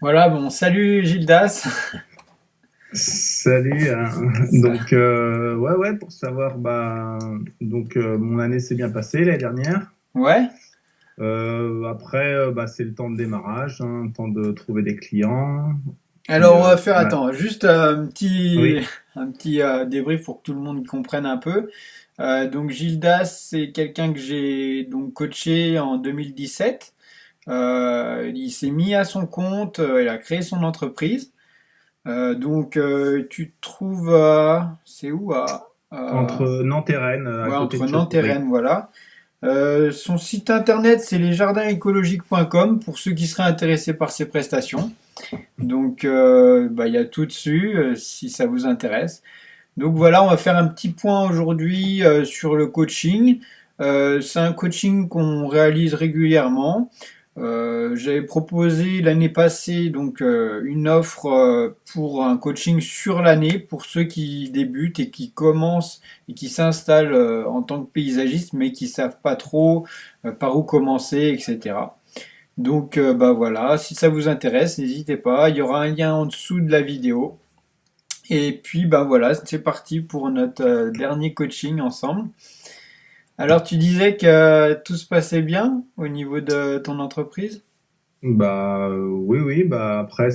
Voilà, bon, salut Gildas. Salut. Ouais, pour savoir, mon année s'est bien passée l'année dernière. Ouais, Après, c'est le temps de démarrage, hein, le temps de trouver des clients. Puis, alors on va faire, attends, juste oui, un petit débrief pour que tout le monde comprenne un peu. Donc Gildas, c'est quelqu'un que j'ai donc coaché en 2017. Il s'est mis à son compte, il a créé son entreprise. Tu te trouves, c'est où entre Nantes et Rennes, à ouais, côté entre de Nantes et Châteaubriand. Rennes, voilà. Son site internet, c'est lesjardinsécologiques.com pour ceux qui seraient intéressés par ses prestations. Il y a tout dessus si ça vous intéresse. Donc voilà, on va faire un petit point aujourd'hui sur le coaching. C'est un coaching qu'on réalise régulièrement. J'avais proposé l'année passée une offre pour un coaching sur l'année pour ceux qui débutent et qui commencent et qui s'installent en tant que paysagistes mais qui savent pas trop par où commencer, etc. Voilà, si ça vous intéresse, n'hésitez pas, il y aura un lien en dessous de la vidéo. Et puis bah voilà, c'est parti pour notre dernier coaching ensemble. Alors tu disais que tout se passait bien au niveau de ton entreprise? Oui, après,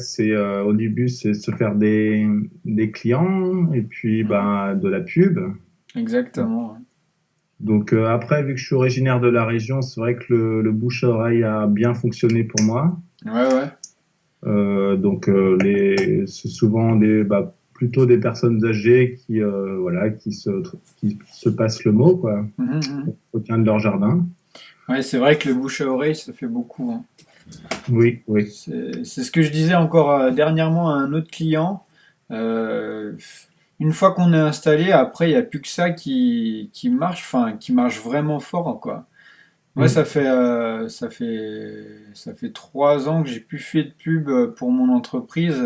au début, c'est se faire des clients et puis Mhm. de la pub. Exactement. Après, vu que je suis originaire de la région, c'est vrai que le bouche à oreille a bien fonctionné pour moi. Ouais, ouais. C'est souvent plutôt des personnes âgées qui se passent le mot, quoi, Mhm, mhm. au tien de leur jardin. Ouais, c'est vrai que le bouche à oreille, ça fait beaucoup, hein. Oui, oui. C'est ce que je disais encore dernièrement à un autre client. Euh, une fois qu'on est installé, après, il n'y a plus que ça qui marche, enfin, qui marche vraiment fort, quoi. Moi, Mm. ça fait 3 ans que j'ai plus fait de pub pour mon entreprise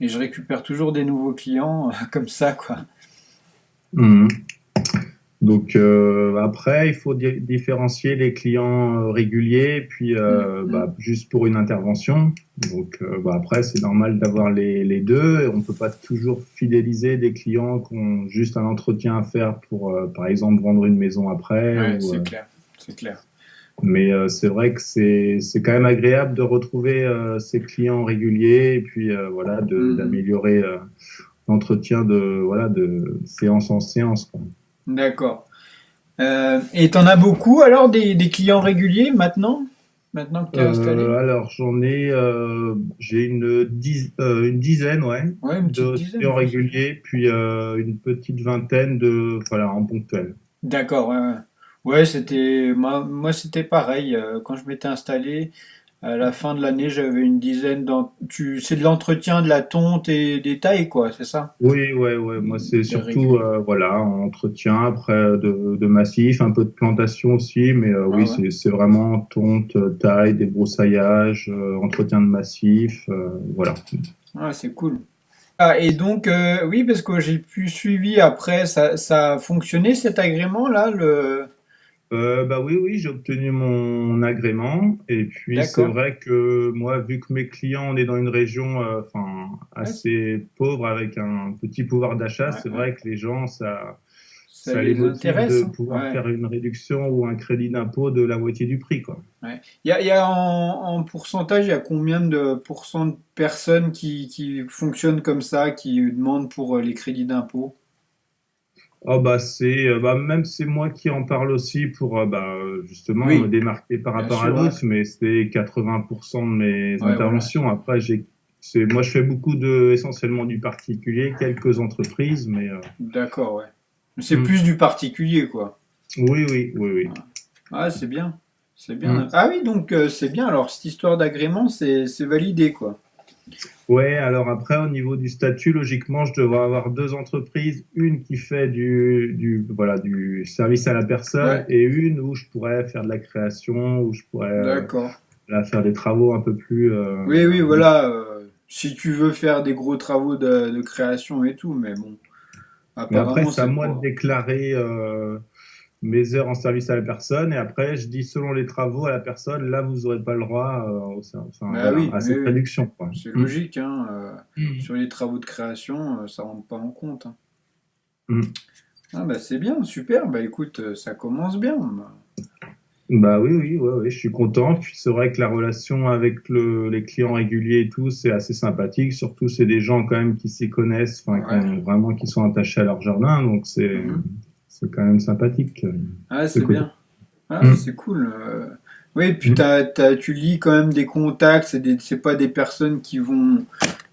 et je récupère toujours des nouveaux clients comme ça, quoi. Mm. Après, il faut différencier les clients réguliers, puis Mm, mm. juste pour une intervention. Après, c'est normal d'avoir les deux. Et on peut pas toujours fidéliser des clients qui ont juste un entretien à faire pour, par exemple, vendre une maison après. Ouais, c'est clair, c'est clair. C'est vrai que c'est quand même agréable de retrouver ses clients réguliers et puis Mhm. d'améliorer l'entretien de séance en séance, quoi. D'accord. Et t'en as beaucoup alors des clients réguliers maintenant? Maintenant que t'es installé? Alors j'ai une dizaine, ouais, Ouais, une petite de dizaine, clients ouais, c'est bien. réguliers, puis une petite vingtaine en ponctuel. D'accord, ouais, ouais. Ouais, moi c'était pareil. Quand je m'étais installé, à la fin de l'année, j'avais une dizaine c'est de l'entretien de la tonte et des tailles, quoi, c'est ça? Oui, ouais. Moi, c'est Des surtout réguliers. entretien, après de massif, un peu de plantation aussi, mais Ah oui, ouais. c'est vraiment tonte, taille, débroussaillage, entretien de massif, voilà. Ah, c'est cool. Ah, et oui, parce que j'ai pu suivi après, ça a fonctionné cet agrément-là, le... Oui, j'ai obtenu mon agrément. Et puis, c'est D'accord. vrai que moi, vu que mes clients, on est dans une région Ouais, assez pauvre avec un petit pouvoir d'achat, ouais, c'est ouais. vrai que les gens, Ça ça les les motive de intéresse, hein. pouvoir Ouais, faire une réduction ou un crédit d'impôt de la moitié du prix, quoi. ouais. Il y a en pourcentage, il y a combien de pourcents de personnes qui fonctionnent comme ça, qui demandent pour les crédits d'impôt? Même c'est moi qui en parle aussi pour justement me Oui, démarquer par bien rapport à sûr, ouais. d'autres, mais c'est 80% de mes Ouais, voilà. interventions. Après, moi je fais beaucoup essentiellement du particulier, quelques entreprises, D'accord, ouais. C'est hmm. plus du particulier, quoi. Oui. Ah, c'est bien. C'est bien. Hmm. Ah oui, c'est bien. Alors, cette histoire d'agrément, c'est validé, quoi. Ouais, alors après, au niveau du statut, logiquement, je devrais avoir deux entreprises, une qui fait du service à la personne Ouais, et une où je pourrais faire de la création, où je pourrais d'accord. faire des travaux un peu plus Oui, oui, voilà. Si tu veux faire des gros travaux de création et tout, mais bon, Mais après, apparemment, c'est à c'est moi de pas. déclarer mes heures en service à la personne et après je dis selon les travaux à la personne, là vous n'aurez pas le droit enfin, Bah voilà, oui, à oui, cette oui. réduction, quoi. C'est Mm. logique, hein. Mm. Sur les travaux de création, ça rentre pas en compte, hein. Mm. Ah bah c'est bien, super. Bah écoute, ça commence bien. Bah oui, oui, ouais, ouais, je suis content. Puis c'est vrai que la relation avec les clients réguliers et tout, c'est assez sympathique. Surtout, c'est des gens quand même qui s'y connaissent, enfin, Ouais. qui sont attachés à leur jardin. Donc Mhm. c'est quand même sympathique Ah, ce c'est côté. bien. Ah, Mm. c'est cool. Oui, puis Mm. tu lis quand même des contacts, c'est pas des personnes qui vont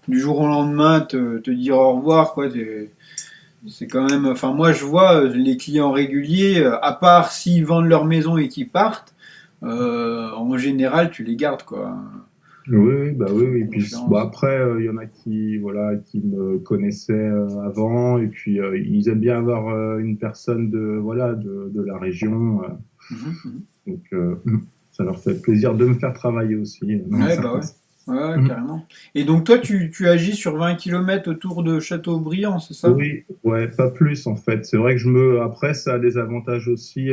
du jour au lendemain te dire au revoir, quoi. C'est quand même. Enfin, moi, je vois les clients réguliers, à part s'ils vendent leur maison et qu'ils partent, en général, tu les gardes, quoi. Oui, oui, bah Ils te oui, font oui. Puis bon, confiance. après, il y en a qui, voilà, qui me connaissaient avant, et puis ils aiment bien avoir une personne de la région. Mhm, mhm. Donc, ça leur fait plaisir de me faire travailler aussi, dans un Ouais, bah certain ouais. sens. Ouais, ouais, Mm. carrément. Et donc, toi, tu agis sur 20 kilomètres autour de Châteaubriand, c'est ça? Oui, ouais, pas plus en fait. C'est vrai que après, ça a des avantages aussi,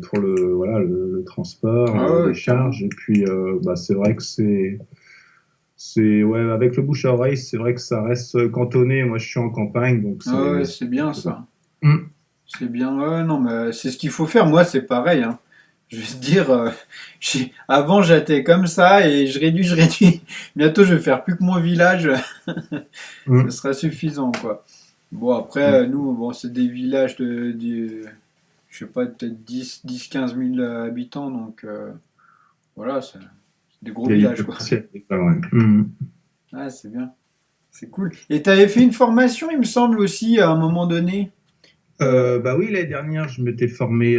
pour le transport, Ah ouais, les ouais, charges. carrément. Et puis, c'est vrai que ouais, avec le bouche à oreille, c'est vrai que ça reste cantonné. Moi, je suis en campagne, donc Ah ouais, c'est c'est bien ça. Mm. C'est bien. Ouais, ouais, non, mais c'est ce qu'il faut faire. Moi, c'est pareil, hein. Je vais te dire, avant j'étais comme ça et je réduis, je réduis. Bientôt, je vais faire plus que mon village. Ce Mm. sera suffisant, quoi. Bon, Ouais. après, nous, bon, c'est des villages je sais pas, peut-être 10 15 000 habitants, donc voilà, c'est des gros Il y a du villages, quoi. potentiel. Ouais. Mm. Ah, c'est bien. C'est cool. Et t'avais fait une formation, il me semble aussi, à un moment donné. Euh, Bah oui, l'année dernière, je m'étais formé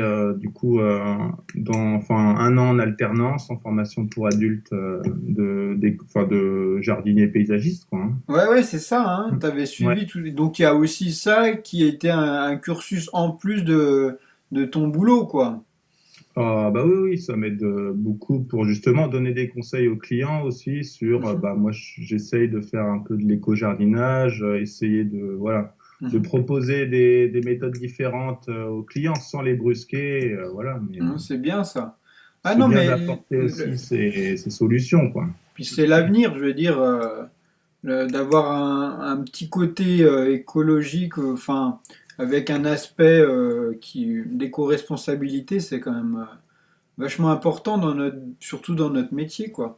enfin, un an en alternance en formation pour adultes de jardinier paysagiste, quoi, hein. ouais, ouais, c'est ça, hein. Mm. T'avais Ouais. suivi tout. Donc il y a aussi ça qui était un cursus en plus de ton boulot, quoi. Ah, bah oui, oui, ça m'aide beaucoup pour justement donner des conseils aux clients aussi sur, Mhm, moi, j'essaye de faire un peu de l'éco-jardinage, essayer de mhm. proposer des méthodes différentes aux clients sans les brusquer, voilà, mais C'est bien ça. Ah c'est non, bien mais d'apporter aussi ces solutions, quoi. puis c'est l'avenir, je veux dire, d'avoir un petit côté écologique, enfin, avec un aspect d'éco-responsabilité, c'est quand même vachement important surtout dans notre métier, quoi.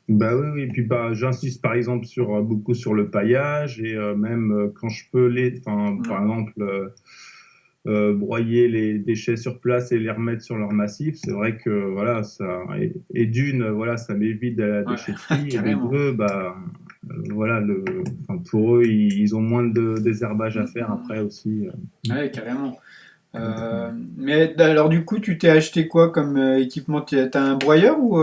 Bah oui, oui. Et puis j'insiste par exemple beaucoup sur le paillage et même quand je peux enfin, Ouais, par exemple, broyer les déchets sur place et les remettre sur leur massif. C'est vrai que voilà, et d'une, voilà, ça m'évite de la ouais, déchetterie et de carrément. deux, voilà, enfin, pour eux, ils ont moins de désherbage à Mm, faire mm. après aussi. Ouais, carrément. Mais alors du coup, tu t'es acheté quoi comme équipement? T'as un broyeur ou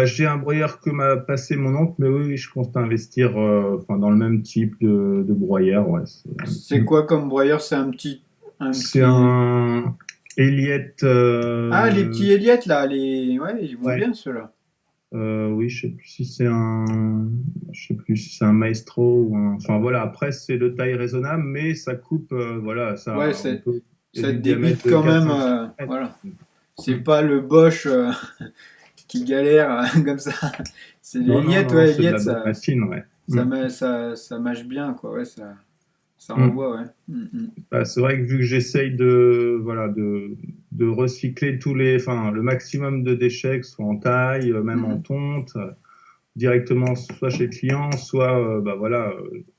J'ai un broyeur que m'a passé mon oncle, mais oui, oui, je compte investir enfin, dans le même type de broyeur. Ouais, c'est quoi comme broyeur? C'est un c'est petit. un Elliott. Ah, les petits Elliott là, ouais, ils vont Ouais, bien ceux-là. oui, je sais plus si c'est un Maestro enfin voilà. Après, c'est de taille raisonnable, mais ça coupe, voilà, Ouais, on peut, il y a ça te du diamètre débite de quand quatre même. cinq centimètres. Voilà. C'est pas le Bosch qui galère comme ça. C'est Non, non, l'Elliott, non, ouais, c'est de Elliott, la bonne machine, ouais. Mm. ça mâche bien, quoi. Ouais, ça Mm. envoie, ouais. Bah, c'est vrai que vu que j'essaye de recycler enfin, le maximum de déchets, que ce soit en taille, même en Mhm. tonte, directement soit chez le client, soit,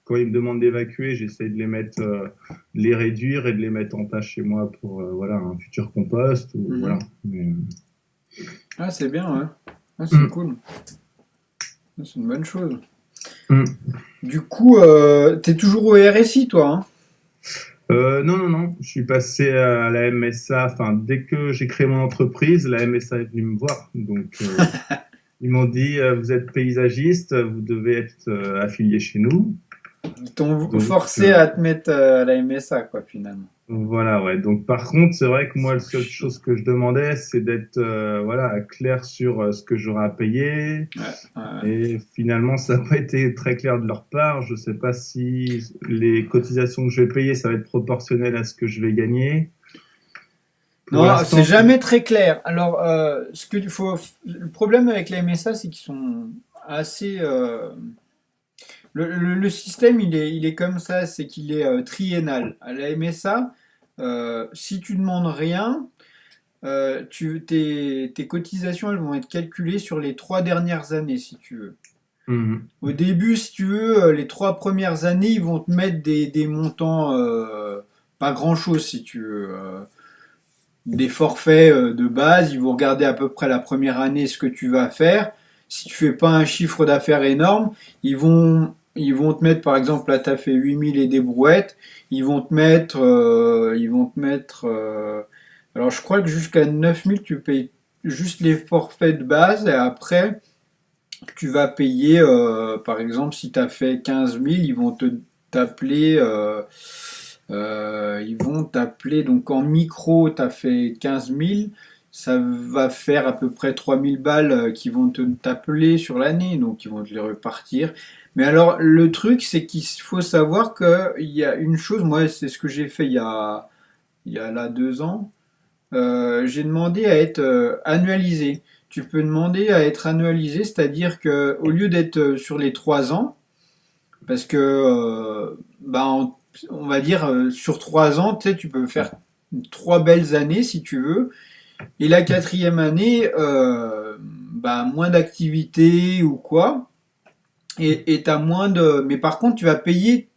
quand il me demande d'évacuer, j'essaye de de les réduire et de les mettre en tâche chez moi pour, voilà, un futur compost ou voilà. Mhm. Mais, Ah, c'est bien, ouais. Ah, c'est hum, cool. Ah, c'est une bonne chose. hum. Du coup, t'es toujours au RSI, toi, hein? Non, non, non, je suis passé à la MSA, enfin, dès que j'ai créé mon entreprise, la MSA est venue me voir. Donc, ils m'ont dit, vous êtes paysagiste, vous devez être affilié chez nous. Ils t'ont Donc, forcé à te mettre à la MSA, quoi, finalement. Voilà, ouais. Donc, par contre, c'est vrai que moi, la seule chose que je demandais, c'est d'être, voilà, clair sur ce que j'aurai à payer. Ouais, ouais. Et finalement, ça n'a pas été très clair de leur part. Je sais pas si les cotisations que je vais payer, ça va être proportionnel à ce que je vais gagner. Pour Non, c'est l'instant, jamais très clair. Alors, le problème avec la MSA, c'est qu'ils sont assez. Le système, il est comme ça, c'est qu'il est triennal. À la MSA, si tu demandes rien, tes cotisations, elles vont être calculées sur les 3 dernières années, si tu veux. mhm. Au début, si tu veux, les 3 premières années, ils vont te mettre des montants, pas grand-chose, si tu veux. Des forfaits de base, ils vont regarder à peu près la première année ce que tu vas faire. Si tu fais pas un chiffre d'affaires énorme, ils vont te mettre, par exemple, là, tu as fait 8 000 et des brouettes, ils vont te mettre, alors je crois que jusqu'à 9 000 tu payes juste les forfaits de base, et après, tu vas payer, par exemple, si tu as fait 15 000 ils vont te t'appeler, donc en micro, tu as fait 15 000, ça va faire à peu près 3 000 balles qui vont t'appeler sur l'année, donc ils vont te les repartir. Mais alors, le truc, c'est qu'il faut savoir qu'il y a une chose, moi, c'est ce que j'ai fait il y a là 2 ans. J'ai demandé à être annualisé. Tu peux demander à être annualisé, c'est-à-dire que au lieu d'être sur les 3 ans, parce que bah, on va dire sur 3 ans, tu sais, tu peux faire 3 belles années si tu veux, et la quatrième année, bah, moins d'activité ou quoi, et t'as moins de. Mais par contre, tu vas payer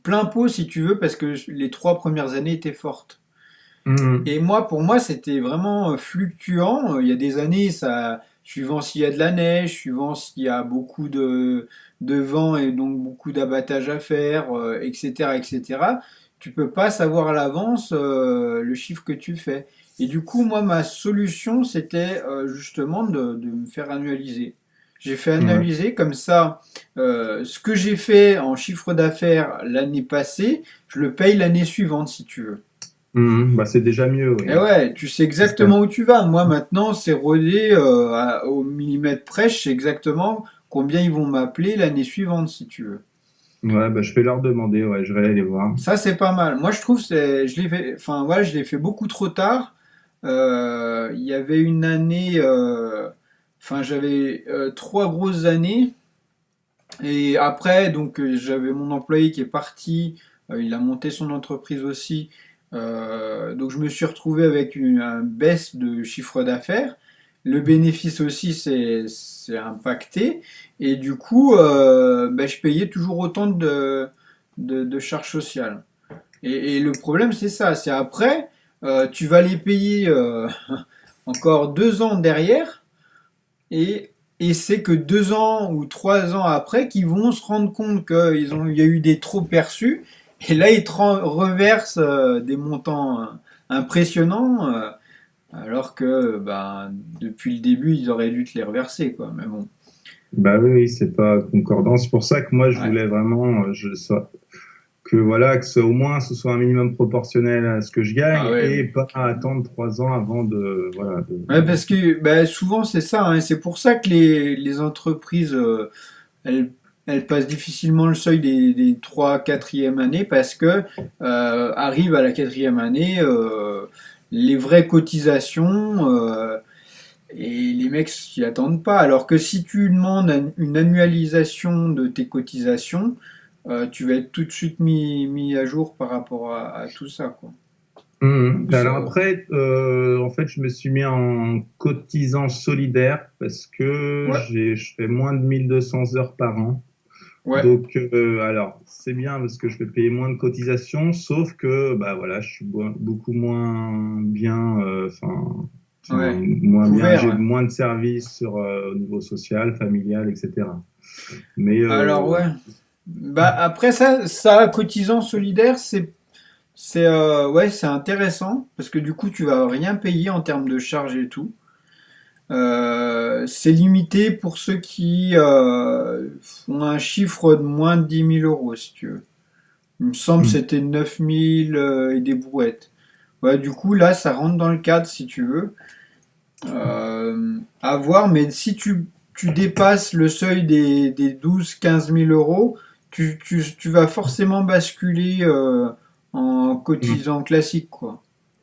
plein pot si tu veux, parce que les 3 premières années étaient fortes. Mhm. Et moi, pour moi, c'était vraiment fluctuant. Il y a des années, suivant s'il y a de la neige, suivant s'il y a beaucoup de vent et donc beaucoup d'abattage à faire, etc., etc. Tu peux pas savoir à l'avance le chiffre que tu fais. Et du coup, moi, ma solution, c'était justement de me faire annualiser. J'ai fait Ouais. annualiser comme ça, ce que j'ai fait en chiffre d'affaires l'année passée, je le paye l'année suivante, si tu veux. Mhm. Bah, c'est déjà mieux, Et oui. ouais, tu sais Système. exactement où tu vas. Moi, maintenant, c'est rodé au millimètre près. Je sais exactement combien ils vont m'appeler l'année suivante, si tu veux. Ouais, bah, je vais leur demander, ouais, je vais aller les voir. Ça, c'est pas mal. Moi, je trouve je l'ai fait, enfin, voilà, je l'ai fait beaucoup trop tard. Il y avait une année, enfin, j'avais 3 grosses années. Et après, donc, j'avais mon employé qui est parti. Il a monté son entreprise aussi. Donc, je me suis retrouvé avec une baisse de chiffre d'affaires. Le bénéfice aussi c'est impacté. Et du coup, ben, je payais toujours autant de charges sociales. Et le problème, c'est ça. C'est après, tu vas les payer encore 2 ans derrière. Et, et c'est que 2 ans ou 3 ans après qu'ils vont se rendre compte il y a eu des trop perçus. Et là, ils te reversent des montants impressionnants, alors que bah, depuis le début, ils auraient dû te les reverser, quoi. Mais bon, Bah oui, oui, c'est pas concordant. C'est pour ça que moi, je ouais. voulais vraiment, que voilà, que au moins ce soit un minimum proportionnel à ce que je Ah gagne ouais, et oui. pas attendre 3 ans avant de, voilà, Ouais, parce que bah, souvent, c'est ça, hein. C'est pour ça que les entreprises, elles, elles passent difficilement le seuil des 3, 4e années, parce que arrive à la 4e année les vraies cotisations et les mecs s'y attendent pas. Alors que si tu demandes une annualisation de tes cotisations, tu vas être tout de suite mis à jour par rapport à tout ça, quoi. Mhm. Donc Alors ça, après, en fait, je me suis mis en cotisant solidaire parce que ouais, je fais moins de 1200 heures par an. ouais, Donc, alors, c'est bien parce que je vais payer moins de cotisations, sauf que, bah voilà, je suis beaucoup moins bien, ouais, moins bien, couvert, j'ai ouais. moins de services au niveau social, familial, etc. Mais, Alors ouais. Bah après ça, cotisant solidaire, ouais, c'est intéressant parce que du coup, tu vas rien payer en termes de charges et tout. C'est limité pour ceux qui ont un chiffre de moins de 10 000 euros, si tu veux. Il me semble que Hmm. c'était 9000 et des brouettes. Ouais, du coup, là, ça rentre dans le cadre si tu veux. À voir, mais si tu dépasses le seuil des 12 15 000 euros, tu vas forcément basculer en Hmm. cotisant classique, quoi.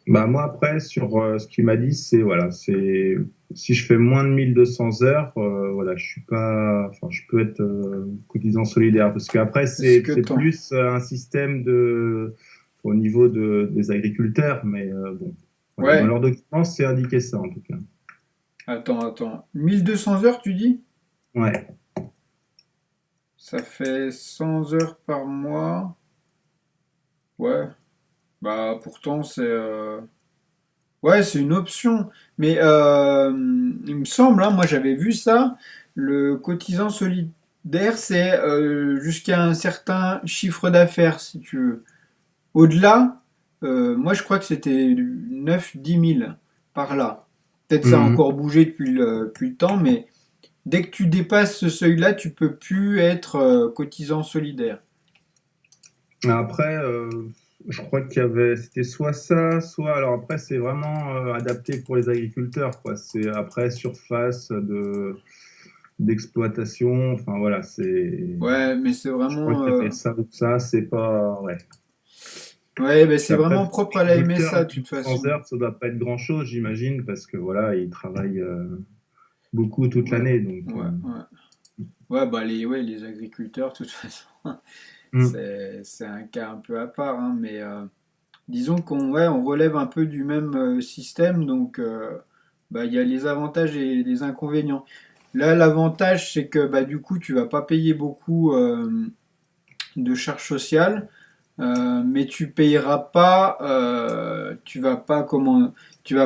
Bah, moi, après, sur ce qu'il m'a dit, c'est, voilà, c'est, si je fais moins de 1200 heures, voilà, je suis pas, enfin, je peux être cotisant solidaire. Parce qu'après, Est-ce que c'est t'en... plus un système au niveau des agriculteurs, mais bon, voilà, dans Ouais, leurs documents, c'est indiqué ça, en tout cas. attends. 1200 heures, tu dis? Ouais. Ça fait 100 heures par mois. Ouais, bah pourtant c'est une option. Mais il me semble, hein, moi j'avais vu ça, le cotisant solidaire, c'est jusqu'à un certain chiffre d'affaires, si tu veux. Au-delà, moi je crois que c'était 9 10 000 par là. Peut-être ça a Mhm. encore bougé depuis le temps, mais dès que tu dépasses ce seuil-là, tu peux plus être cotisant solidaire. Après, je crois qu'il y avait, c'était soit ça, soit, alors après, c'est vraiment adapté pour les agriculteurs, quoi. C'est après surface d'exploitation, enfin voilà, Ouais, mais c'est je crois vraiment, qu'il y avait ça ou ça, c'est pas, ouais. ouais, ben Puis c'est après, vraiment pour propre à les la agriculteurs, MSA de toute 1200 façon. heures, ça doit pas être grand-chose, j'imagine, parce que voilà, ils travaillent beaucoup toute Ouais, l'année, donc. ouais. Ouais, bah les agriculteurs, de toute façon, Hmm. c'est un cas un peu à part, hein, mais disons on relève un peu du même système, donc bah, il y a les avantages et les inconvénients. Là, l'avantage, c'est que bah, du coup, tu vas pas payer beaucoup de charges sociales, mais tu vas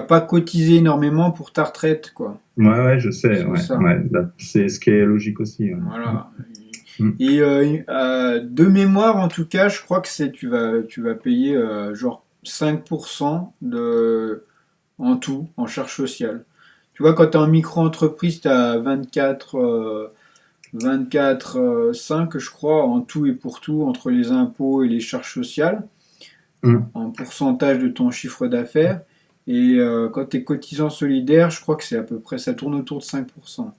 pas cotiser énormément pour ta retraite, quoi. Ouais, ouais, je sais, C'est ouais, ça. ouais, c'est ce qui est logique aussi. Ouais. Voilà. Hmm. Et de mémoire, en tout cas, je crois que tu vas payer genre 5% en tout, en charge sociale. Tu vois, quand tu es en micro-entreprise, tu as 5, je crois, en tout et pour tout, entre les impôts et les charges sociales, Hmm. en pourcentage de ton chiffre d'affaires. Et quand tu es cotisant solidaire, je crois que c'est à peu près, ça tourne autour de 5%.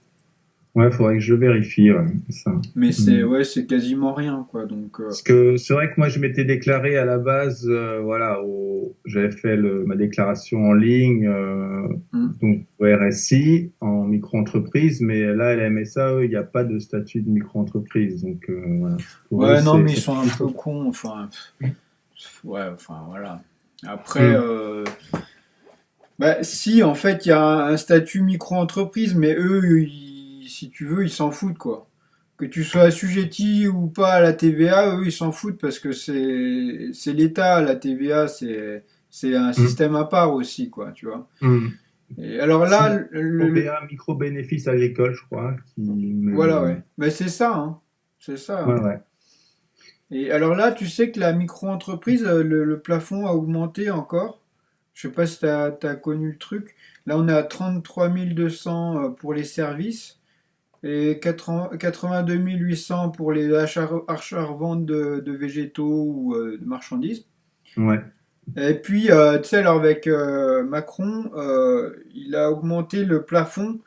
Ouais, faudrait que je vérifie, ouais, ça. Mais Hmm. c'est quasiment rien, quoi. Donc, Parce que c'est vrai que moi, je m'étais déclaré à la base, voilà, j'avais fait ma déclaration en ligne, hmm. donc au RSI, en micro-entreprise, mais là, à la MSA, eux, il n'y a pas de statut de micro-entreprise. Donc, voilà, pour eux, Ouais, non, mais ils c'est sont un quelque peu chose. cons. Enfin, ouais, enfin, voilà. Après, Hmm. bah, si, en fait, il y a un statut micro-entreprise, mais eux, si tu veux, ils s'en foutent, quoi. Que tu sois assujetti ou pas à la TVA, eux, ils s'en foutent parce que c'est l'État, la TVA, c'est un Hmm. système à part aussi, quoi, tu vois. Hmm. Et alors Si, là, OBA, micro-bénéfices agricoles, je crois, mais voilà, bon, ouais. Mais c'est ça, hein. C'est ça, ouais, hein. ouais. Et alors là, tu sais que la micro-entreprise, le plafond a augmenté encore. Je sais pas si tu as connu le truc. Là, on est à 33 200 pour les services et 82 800 pour les achats-reventes de végétaux ou de marchandises. Ouais. Et puis, tu sais, alors avec Macron, il a augmenté le plafond,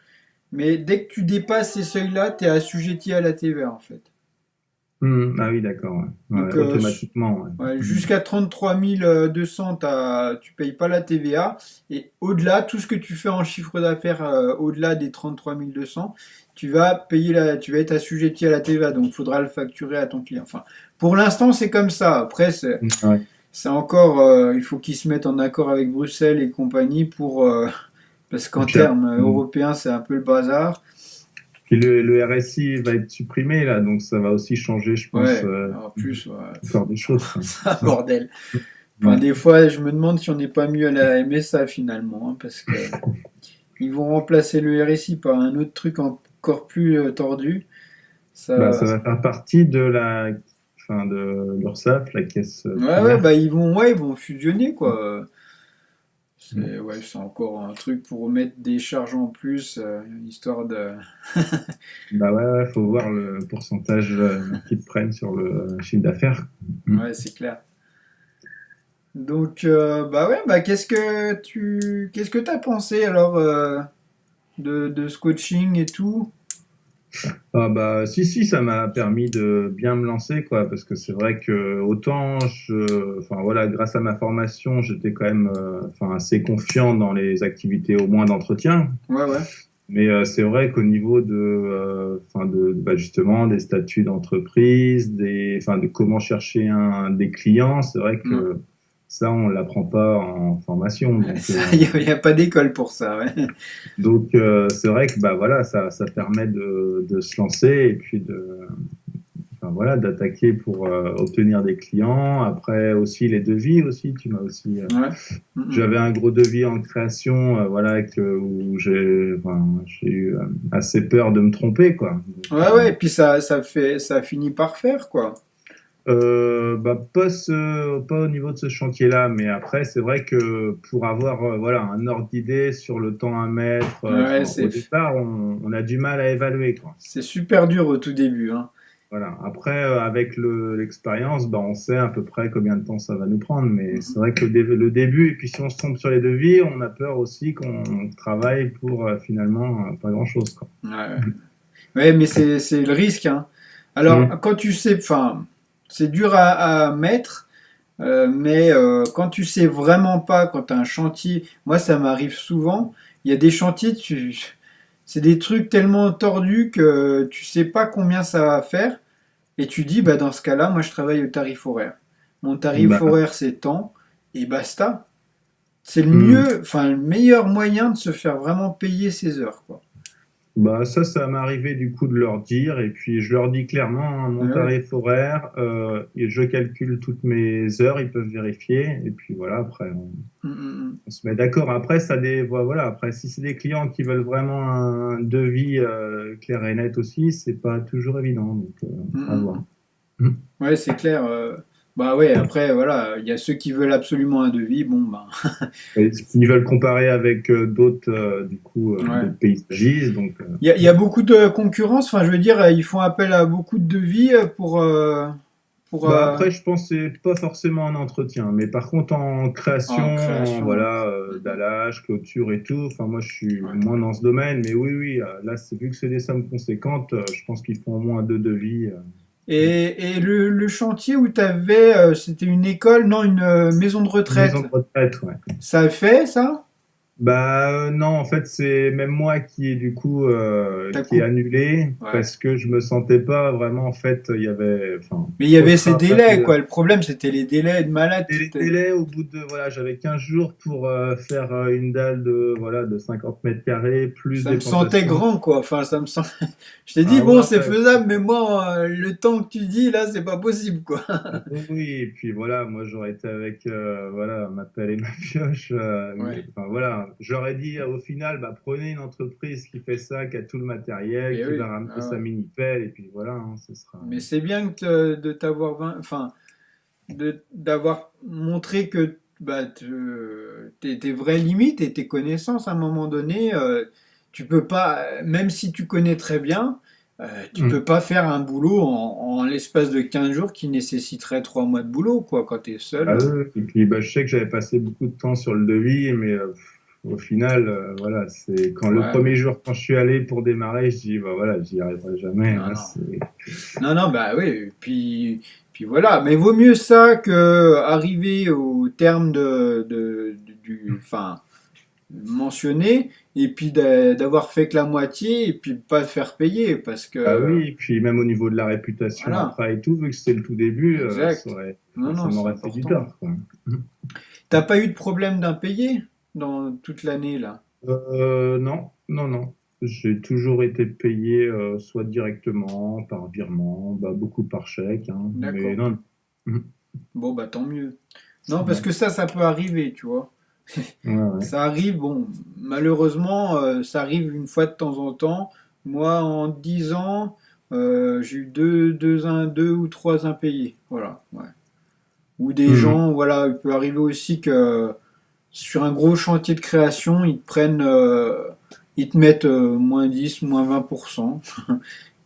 mais dès que tu dépasses ces seuils-là, tu es assujetti à la TVA en fait. Hmm. Ah oui, d'accord, ouais. Ouais, Donc, automatiquement, ouais. ouais, Hmm. jusqu'à 33 200, tu payes pas la TVA. Et au-delà, tout ce que tu fais en chiffre d'affaires au-delà des 33 200, tu vas être assujetti à la TVA. Donc, il faudra le facturer à ton client. Enfin, pour l'instant, c'est comme ça. Après, Ouais. c'est encore, il faut qu'ils se mettent en accord avec Bruxelles et compagnie parce qu'en Puis, termes hmm. européens, c'est un peu le bazar. Puis le RSI va être supprimé là, donc ça va aussi changer, je pense, Ouais, en plus, ouais, faire des choses, quoi. c'est un bordel. Enfin, Ouais. des fois, je me demande si on n'est pas mieux à la MSA finalement, hein, parce que ils vont remplacer le RSI par un autre truc encore plus tordu. Bah, Ça, ça va faire partie de enfin, de l'URSSAF, la caisse ouais, primaire. bah ils vont fusionner quoi. C'est encore un truc pour mettre des charges en plus, histoire de. Bah ouais, ouais, faut voir le pourcentage qu'ils te prennent sur le chiffre d'affaires. Mm. Ouais, c'est clair. Donc, bah ouais, bah qu'est-ce que t'as pensé alors de ce coaching et tout? Ah bah si si, ça m'a permis de bien me lancer quoi, parce que c'est vrai que autant enfin voilà, grâce à ma formation, j'étais quand même enfin assez confiant dans les activités au moins d'entretien. Ouais, ouais. Mais c'est vrai qu'au niveau enfin bah, justement des statuts d'entreprise, enfin de comment chercher des clients, c'est vrai Mm. que ça on l'apprend pas en formation. Donc Ça, y a pas d'école pour ça, ouais. c'est vrai que bah voilà, ça permet de se lancer et puis enfin voilà, d'attaquer pour obtenir des clients. Après aussi les devis aussi, tu m'as aussi Ouais. Mm, mm. j'avais un gros devis en création, voilà, où j'ai eu assez peur de me tromper, quoi. Donc, Ouais, ouais, et puis ça finit par faire, quoi. bah, pas au niveau de ce chantier-là, mais après, c'est vrai que pour avoir voilà, un ordre d'idée sur le temps à mettre, Ouais, enfin, au départ, on a du mal à évaluer, quoi. c'est super dur au tout début, hein. Voilà. Après, avec l'expérience, bah, on sait à peu près combien de temps ça va nous prendre. Mais c'est vrai que le début, et puis si on se trompe sur les devis, on a peur aussi qu'on travaille pour finalement pas grand-chose, quoi. Ouais, ouais. Ouais, mais c'est le risque, hein. Alors, Mm. quand tu sais, enfin, c'est dur à mettre, mais quand tu sais vraiment pas, quand tu as un chantier, moi ça m'arrive souvent, il y a des chantiers, c'est des trucs tellement tordus que tu sais pas combien ça va faire, et tu dis, bah dans ce cas-là, moi je travaille au tarif horaire. Mon tarif Bah, horaire c'est tant, et basta. C'est le mm. mieux, enfin le meilleur moyen de se faire vraiment payer ses heures, quoi. Bah, ça m'est arrivé du coup de leur dire, et puis je leur dis clairement hein, Ouais, mon ouais. tarif horaire, et je calcule toutes mes heures, ils peuvent vérifier, et puis voilà, après Mm, mm, on se met d'accord. Après, voilà, après si c'est des clients qui veulent vraiment un devis clair et net aussi, c'est pas toujours évident, donc mm, à mm, voir. mm. Mm. Ouais, c'est clair. Bah ouais, après, voilà, il y a ceux qui veulent absolument un devis, bon, bah, Et ils veulent comparer avec d'autres, du coup, ouais. d'autres paysagistes, donc Il y a beaucoup de concurrence, enfin, je veux dire, ils font appel à beaucoup de devis pour bah après, je pense que c'est pas forcément un entretien, mais par contre en création, en en création. voilà, Mm, dallage, clôture et tout. Enfin, moi, je suis mm, ouais. moins dans ce domaine, mais oui, oui, là, c'est vu que c'est des sommes conséquentes, je pense qu'ils font au moins deux devis. Et le chantier où tu avais, c'était une école, non, une maison de Une maison retraite. de retraite, ouais. Ça a fait, ça? Bah non, en fait, c'est même moi qui est du coup T'as qui est coupé. annulé Ouais. parce que je me sentais pas vraiment. En fait, il y avait enfin Mais il y trop de avait ces travail. délais, quoi. Le problème, c'était les délais de malade. Et les délais, au bout de, voilà, j'avais 15 jours pour faire une dalle voilà, de 50 mètres carrés, plus Ça des me sentait plantations. grand, quoi. Enfin, ça me sent. Je t'ai dit, Ah ouais, bon, c'est ouais, faisable, mais moi, le temps que tu dis, là, c'est pas possible, quoi. oui, oui, et puis voilà, moi j'aurais été avec voilà, ma pelle et ma pioche. Ouais. Enfin, voilà, j'aurais dit au final, bah, prenez une entreprise qui fait ça, qui a tout le matériel, Et qui oui. va ramener Ah sa ouais. mini-pelle, et puis voilà, hein, ce sera. Mais c'est bien de t'avoir, enfin, d'avoir montré que bah, tes vraies limites et tes connaissances à un moment donné, tu peux pas, même si tu connais très bien, tu Hmm. peux pas faire un boulot en l'espace de 15 jours qui nécessiterait 3 mois de boulot, quoi, quand tu es seul. Bah, et puis bah, je sais que j'avais passé beaucoup de temps sur le devis, mais au final, voilà, c'est quand le Ouais, premier mais jour, quand je suis allé pour démarrer, je dis, bah voilà, j'y arriverai jamais, non, hein, non. Non, non, bah oui, puis voilà. Mais vaut mieux ça que arriver au terme enfin, mentionné, et puis d'avoir fait que la moitié, et puis pas faire payer, parce Bah que, oui, et puis même au niveau de la réputation voilà, après et tout, vu que c'était le tout début, exact. Non, ça non, c'est m'aurait fait du important. tort, quoi. T'as pas eu de problème d'impayé dans toute l'année, là? Non, non, non. J'ai toujours été payé soit directement, par virement, bah, beaucoup par chèque, hein, mais D'accord. non. Non. Bon, bah tant mieux. Non, parce Ouais, que ça peut arriver, tu vois. ouais, ouais. Ça arrive, bon, malheureusement, ça arrive une fois de temps en temps. Moi, en 10 ans, j'ai eu deux ou trois impayés. Voilà, ouais. Ou des Mhm. gens, voilà, il peut arriver aussi que, sur un gros chantier de création, ils te mettent moins 10, moins 20%,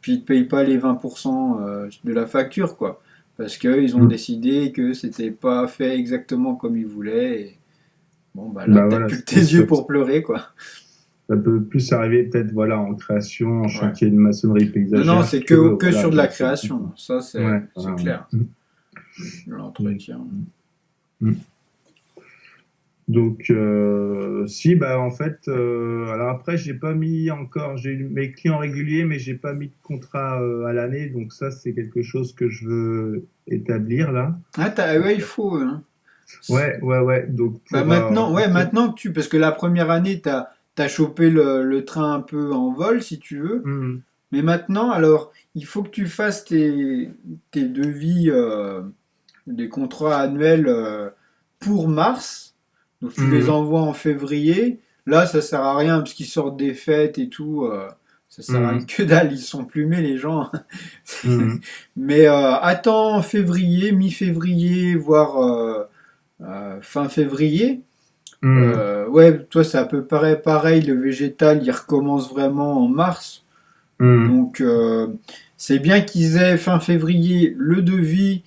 puis ils te payent pas les 20% de la facture, quoi. Parce qu'ils ont Mm. décidé que c'était pas fait exactement comme ils voulaient. Et bon, bah là, Bah t'as voilà, plus que tes c'est yeux sûr. pour pleurer, quoi. Ça peut plus arriver peut-être voilà en création, en Ouais. chantier de maçonnerie Non, non, paysagère c'est que que voilà sur de la dans ce type. création. Ça, Ouais, c'est voilà, clair. ouais. Mm. L'entretien. Mm. Donc, si, bah, en fait, alors après, j'ai pas mis encore, j'ai eu mes clients réguliers, mais j'ai pas mis de contrat à l'année. Donc, ça, c'est quelque chose que je veux établir là. Ah, ouais, il faut. Hein. Ouais, ouais, ouais. Donc, Bah pour maintenant, ouais, rentrer. maintenant que parce que la première année, t'as chopé le train un peu en vol, si tu veux. Hmm, Mais maintenant, alors, il faut que tu fasses tes devis, des contrats annuels pour mars. Donc tu les hmm, envoies en février. Là, ça sert à rien parce qu'ils sortent des fêtes et tout. Ça sert à hmm, que dalle. Ils sont plumés les gens. hmm, Mais attends février, mi-février, voire fin février. hmm. Ouais, toi, c'est à peu près pareil. Le végétal, il recommence vraiment en mars. Hmm. Donc, c'est bien qu'ils aient fin février le devis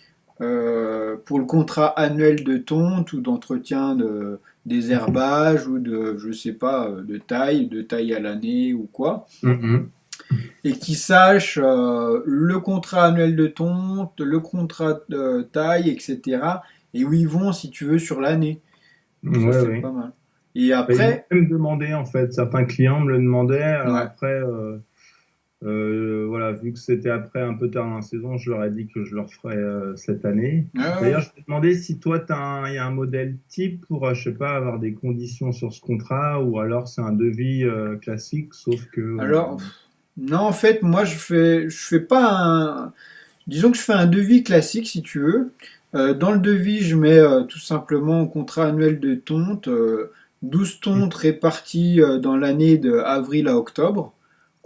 pour le contrat annuel de tonte ou d'entretien des herbages ou de, je sais pas, de taille à l'année ou quoi. Hmm, hmm. Et qu'ils sachent le contrat annuel de tonte, le contrat de taille, etc. Et où ils vont, si tu veux, sur l'année. Ça, Ouais, c'est pas ouais. mal. Et Bah, ils m'ont après, même demandé, en fait, certains clients me le demandaient. Alors ouais. après, voilà, vu que c'était après un peu tard dans la saison, je leur ai dit que je leur ferais cette année. Ah D'ailleurs, ouais. je me demandais si toi, il y a un modèle type pour, je sais pas, avoir des conditions sur ce contrat, ou alors c'est un devis classique, sauf que... Alors, non, en fait, moi, je fais pas un. Disons que je fais un devis classique, si tu veux. Dans le devis, je mets tout simplement contrat annuel de tonte, 12 tontes réparties dans l'année de avril à octobre,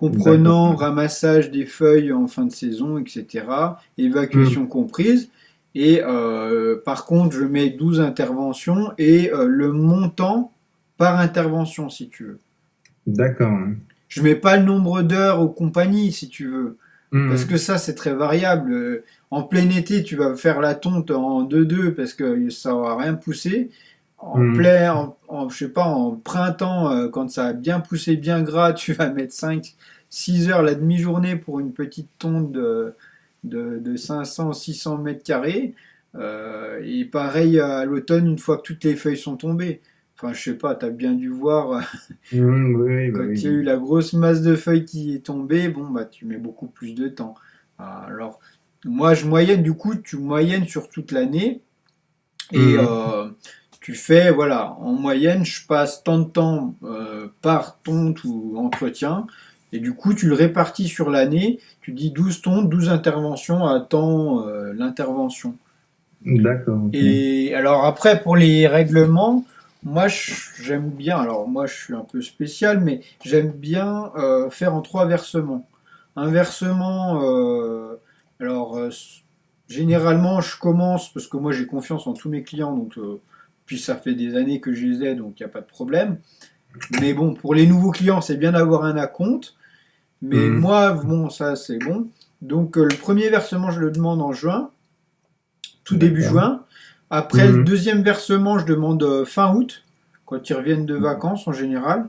D'accord. comprenant ramassage des feuilles en fin de saison, etc., Hmm. évacuation comprise. Et par contre, je mets 12 interventions et le montant par intervention, si tu veux. D'accord. Je mets pas le nombre d'heures aux compagnies, si tu veux. Parce que Hmm. ça, c'est très variable. En plein été, tu vas faire la tonte en 2-2 parce que ça va rien pousser. En Hmm. plein, je sais pas, en printemps, quand ça a bien poussé, bien gras, tu vas mettre 5-6 heures la demi-journée pour une petite tonte de 500-600 mètres carrés. Et pareil à l'automne, une fois que toutes les feuilles sont tombées. Enfin, je sais pas, t'as bien dû voir Hmm. Oui, oui, bah quand il y a oui. eu la grosse masse de feuilles qui est tombée, bon, bah, tu mets beaucoup plus de temps. Alors, moi, je moyenne, du coup, tu moyennes sur toute l'année et Hmm. tu fais, voilà, en moyenne, je passe tant de temps par tonte ou entretien. Et du coup, tu le répartis sur l'année. Tu dis 12 tontes, 12 interventions à temps l'intervention. D'accord, ok. Et alors après, pour les règlements, moi j'aime bien, alors moi je suis un peu spécial, mais j'aime bien faire en 3 versements. Un versement, alors généralement je commence, parce que moi j'ai confiance en tous mes clients, donc puis ça fait des années que je les ai, donc il n'y a pas de problème. Mais bon, pour les nouveaux clients, c'est bien d'avoir un acompte. Mais Hmm. moi, bon, ça c'est bon. Donc le premier versement, je le demande en juin, tout début D'accord. juin. Après le Hmm. deuxième versement, je demande fin août, quand ils reviennent de vacances en général.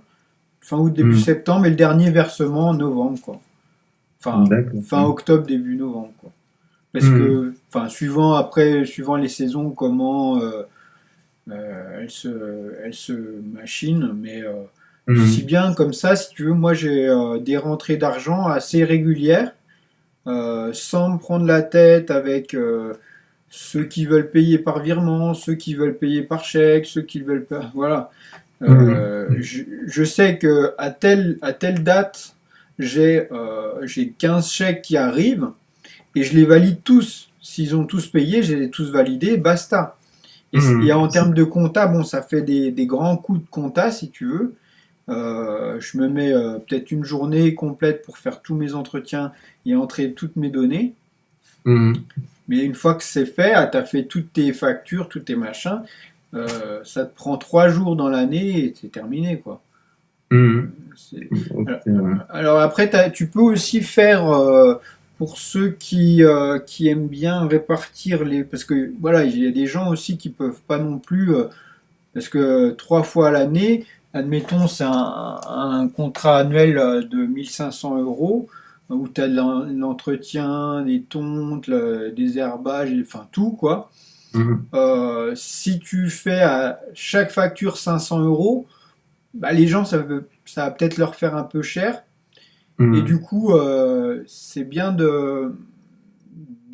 Fin août, début Hmm. septembre, et le dernier versement en novembre, quoi. Enfin, D'accord. fin octobre, début novembre, quoi. Parce Hmm. que, enfin, suivant les saisons, comment elles se machinent, mais si Hmm. bien comme ça, si tu veux, moi j'ai des rentrées d'argent assez régulières, sans me prendre la tête avec ceux qui veulent payer par virement, ceux qui veulent payer par chèque, ceux qui veulent pas. Voilà. Hmm. Je sais que à telle date, j'ai 15 chèques qui arrivent et je les valide tous. S'ils ont tous payé, je les ai tous validés, basta. Et Hmm. en termes de compta, bon, ça fait des grands coups de compta si tu veux. Je me mets peut-être une journée complète pour faire tous mes entretiens et entrer toutes mes données. Hmm. Mais une fois que c'est fait, tu as fait toutes tes factures, tous tes machins, ça te prend 3 jours dans l'année et c'est terminé, quoi. Mhm. C'est- Ok, Alors, ouais. alors après, tu peux aussi faire, pour ceux qui aiment bien répartir les... Parce que voilà, il y a des gens aussi qui peuvent pas non plus... parce que 3 fois à l'année, admettons, c'est un contrat annuel de 1 500 € où tu as l'entretien, des tontes, le désherbage, enfin tout, quoi. Mhm. Si tu fais à chaque facture 500 €, bah, les gens, ça va peut-être leur faire un peu cher. Et du Mhm. coup, c'est bien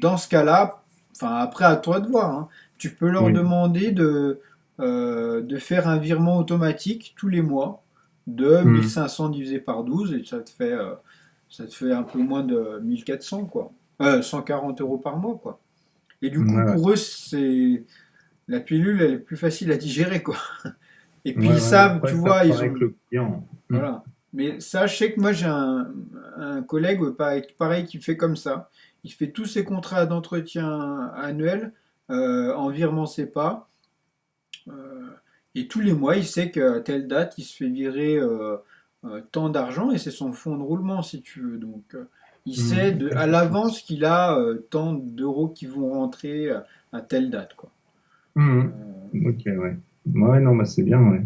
dans ce cas-là, enfin après à toi de voir, hein, tu peux leur Oui. demander de faire un virement automatique tous les mois de Mhm. 1 500 divisé par 12 et ça te fait un peu moins de 1 400 quoi. 140 € par mois, quoi. Et du coup, Ouais, ouais. pour eux, la pilule, elle est plus facile à digérer, quoi. Et puis Ouais, ils ouais, mais savent, après, tu ça vois, ils pareil ont, que le client. Mhm. voilà. Mais ça, je sais que moi, j'ai un collègue pareil qui fait comme ça. Il fait tous ses contrats d'entretien annuels en virement SEPA. euh, et tous les mois, il sait qu'à telle date, il se fait virer tant d'argent et c'est son fonds de roulement, si tu veux. Donc, il sait Mhm. Ouais, à c'est sûr. l'avance qu'il a tant d'euros qui vont rentrer à telle date, quoi. Mhm. Ok, ouais. Ouais, non, bah, c'est bien, ouais.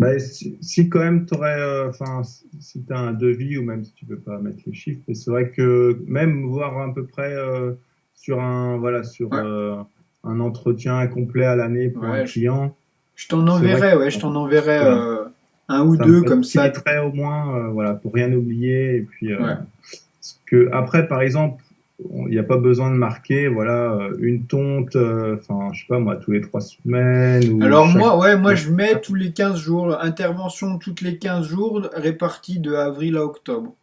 Bah, si quand même tu aurais, enfin, si tu as un devis ou même si tu peux pas mettre les chiffres, mais c'est vrai que même voir à peu près sur sur Ouais, un entretien complet à l'année pour un ouais, client, je t'en c'est vrai que enverrai, ouais, je t'en enverrai voilà, un ou ça me deux comme ça. faciliterait au moins, voilà, pour rien oublier. Et puis, Ouais. parce que après, par exemple, il n'y a pas besoin de marquer, voilà, une tonte, enfin, je sais pas moi, tous les 3 semaines ou Alors chaque. moi, ouais, moi je mets tous les 15 jours, intervention toutes les 15 jours, répartie de avril à octobre.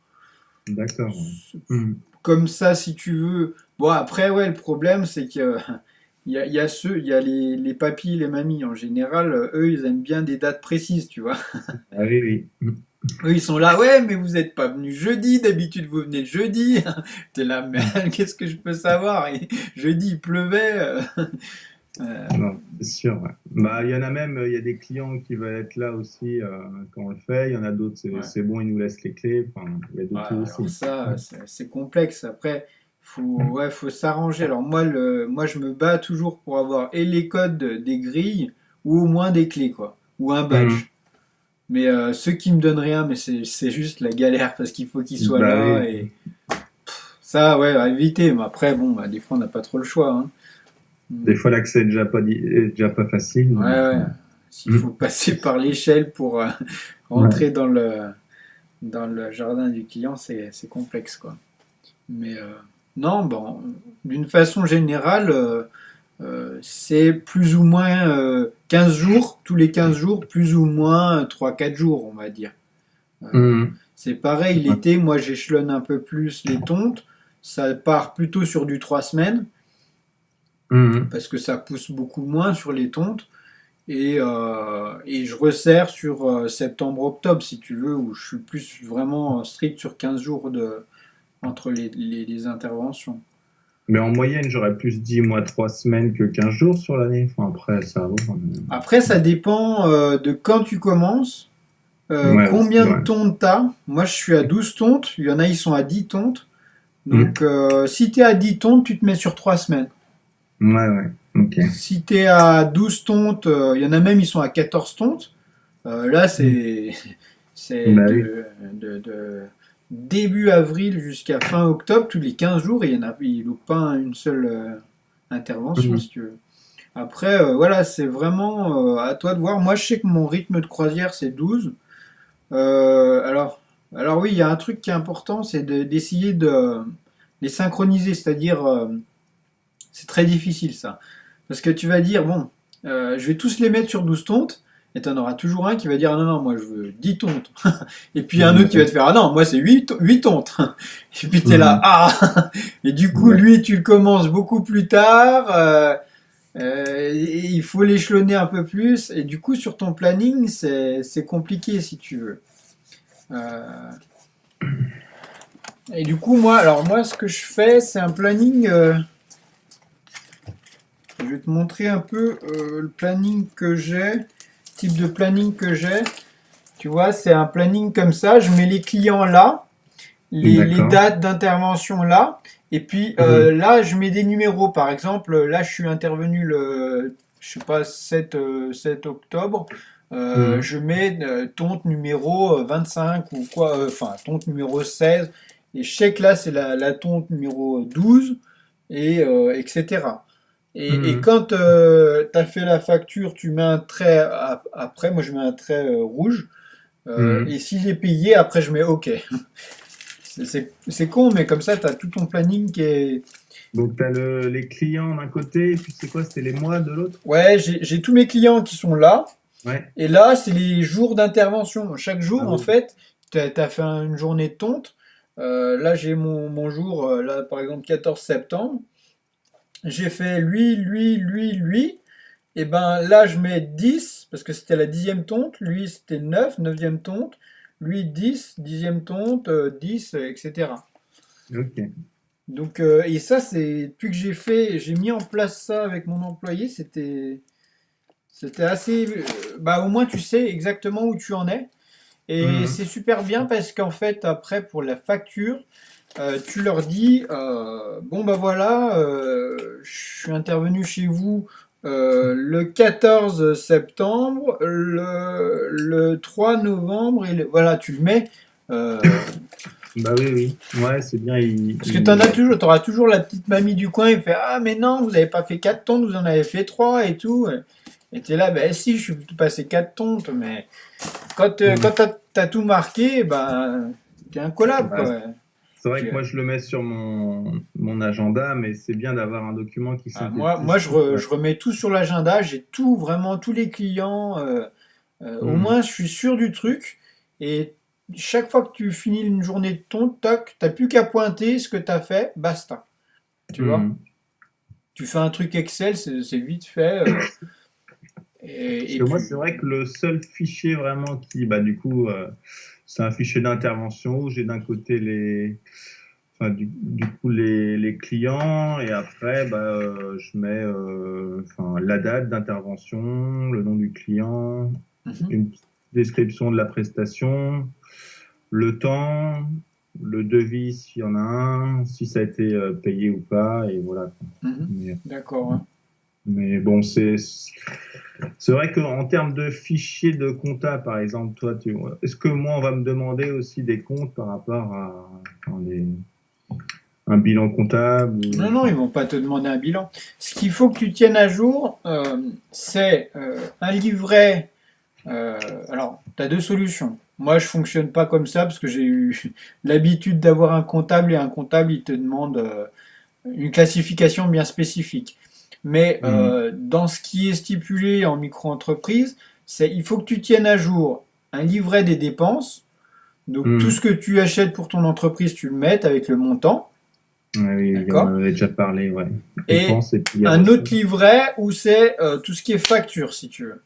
D'accord. Ouais. Mhm. Comme ça, si tu veux. Bon, après, ouais, le problème, c'est que il y a les papis, les mamies en général, eux, ils aiment bien des dates précises, tu vois. Ah oui, oui. Mhm. Eux, ils sont là, ouais, mais vous n'êtes pas venu jeudi, d'habitude vous venez le jeudi. T'es là, mais qu'est-ce que je peux savoir? Et jeudi, il pleuvait. Euh, Non, c'est sûr. Ouais. Bah, il y en a même, il y a des clients qui veulent être là aussi quand on le fait. Il y en a d'autres, ouais. c'est bon, ils nous laissent les clés. Enfin, il y a de Ouais, tout alors aussi. ça, c'est complexe. Après, ouais, faut s'arranger. Alors moi, je me bats toujours pour avoir et les codes des grilles ou au moins des clés, quoi, ou un Mhm. badge. Mais ceux qui me donnent rien, mais c'est juste la galère parce qu'il faut qu'ils soient Bah là oui, et ça, ouais, à éviter. Mais après, bon, bah, des fois, on n'a pas trop le choix, hein. Mm. des fois l'accès est déjà pas facile. Ouais, Donc, ouais. S'il faut mhm. passer par l'échelle pour Ouais. rentrer dans le jardin du client, c'est complexe, quoi. Mais non, bon, d'une façon générale, c'est plus ou moins 15 jours, tous les 15 jours, plus ou moins 3 4 jours, on va dire. Euh, Mhm. c'est pareil, Ouais. l'été, moi j'échelonne un peu plus les tontes. Ça part plutôt sur du 3 semaines, Mhm. parce que ça pousse beaucoup moins sur les tontes. Et je resserre sur septembre-octobre, si tu veux, où je suis plus vraiment strict sur 15 jours entre les interventions. Mais en moyenne, j'aurais plus dit, moi, 3 semaines que 15 jours sur l'année. Enfin, après, ça va. Après, ça dépend de quand tu commences, Ouais, aussi, combien de ouais. tontes t'as. Moi, je suis à 12 tontes, il y en a, ils sont à 10 tontes. Mhm. Donc, si t'es à 10 tontes, tu te mets sur 3 semaines. Ouais, ouais. Ok. Si t'es à 12 tontes, il y en a même, ils sont à 14 tontes. Là, Mhm. c'est Bah oui. de début avril jusqu'à fin octobre, tous les 15 jours, et il loupe pas une seule intervention, Mhm. si tu veux. Après, voilà, c'est vraiment à toi de voir. Moi, je sais que mon rythme de croisière, c'est 12. Euh, alors, alors oui, il y a un truc qui est important, c'est d'essayer de les synchroniser, c'est-à-dire, c'est très difficile ça. Parce que tu vas dire, bon, je vais tous les mettre sur 12 tontes, et tu en auras toujours un qui va dire, ah non, non, moi je veux 10 tontes. Et puis un autre qui va te Ouais. faire, ah non, moi c'est 8 tontes. Et puis t'es là, Mhm. ah. Et du coup, Ouais. lui, tu le commences beaucoup plus tard. Et il faut l'échelonner un peu plus. Et du coup, sur ton planning, c'est compliqué si tu veux. Euh, et du coup, moi, ce que je fais, c'est un planning. Je vais te montrer un peu le planning que j'ai, type de planning que j'ai. Tu vois, c'est un planning comme ça. Je mets les clients là, les D'accord. dates d'intervention là, et puis Mhm. là, je mets des numéros. Par exemple, là, je suis intervenu je sais pas, 7 octobre. Mhm. Je mets tonte numéro 25 ou quoi, enfin, tonte numéro 16. Et je sais que là, c'est la tonte numéro 12, etc. Et Mhm. quand tu as fait la facture, tu mets un trait après. Moi, je mets un trait rouge. Et Mhm. si j'ai payé, après, je mets OK. C'est con, mais comme ça, tu as tout ton planning qui est. Donc, tu as les clients d'un côté, et puis c'est quoi? C'était les mois de l'autre? Ouais, j'ai tous mes clients qui sont là. Ouais. Et là, c'est les jours d'intervention. Chaque Ah jour, en oui. fait, tu as fait une journée de tonte. Là, j'ai mon jour, là, par exemple, 14 septembre. J'ai fait lui, lui, lui, lui. Et ben là, je mets 10 parce que c'était la dixième tonte. Lui, c'était 9 neuvième tonte. Lui, 10 dixième tonte, 10, etc. Ok. Donc, et ça, c'est depuis que j'ai mis en place ça avec mon employé, c'était assez. Bah, au moins, tu sais exactement où tu en es. Et Mhm. c'est super bien parce qu'en fait, après, pour la facture, tu leur dis bon, bah voilà, je suis intervenu chez vous le 14 septembre, le 3 novembre, voilà, tu le mets. euh, Bah oui, oui. Ouais, c'est bien. Parce que tu auras toujours la petite mamie du coin, il fait ah, mais non, vous n'avez pas fait 4 tontes, vous en avez fait 3 et tout. Et tu es là, ben si, je suis passé 4 tontes, mais quand Mhm. t'as tout marqué, ben, t'es incollable, Bah, quoi. c'est vrai Puis, que moi, je le mets sur mon agenda, mais c'est bien d'avoir un document qui moi synthétise tout. Ouais. je remets tout sur l'agenda, j'ai tout, vraiment tous les clients. Au Mhm. moins, je suis sûr du truc. Et chaque fois que tu finis une journée de tonte, toc, t'as plus qu'à pointer ce que t'as fait, basta. Tu vois? Mhm. Tu fais un truc Excel, c'est vite fait. Parce Et que moi, c'est puis. vrai que le seul fichier vraiment qui, bah, du coup, c'est un fichier d'intervention où j'ai d'un côté enfin, du coup, les clients et après, bah, je mets, enfin, la date d'intervention, le nom du client, Mhm, une petite description de la prestation, le temps, le devis s'il y en a un, si ça a été payé ou pas, et voilà. mhm. Mais, D'accord, ouais. mais bon, c'est vrai qu'en termes de fichiers de compta, par exemple, toi, est-ce que moi, on va me demander aussi des comptes par rapport à enfin, un bilan comptable ou, Non, non, ils enfin, vont pas te demander un bilan. Ce qu'il faut que tu tiennes à jour, c'est un livret. Alors, tu as deux solutions. Moi, je fonctionne pas comme ça parce que j'ai eu l'habitude d'avoir un comptable et un comptable, il te demande une classification bien spécifique. Mais hmm, dans ce qui est stipulé en micro-entreprise, il faut que tu tiennes à jour un livret des dépenses. Donc, tout ce hmm. que tu achètes pour ton entreprise, tu le mets avec le montant. Ouais, oui, on en D'accord? avait déjà parlé, ouais. Et Dépenses et puis un recettes. autre livret où c'est tout ce qui est facture, si tu veux.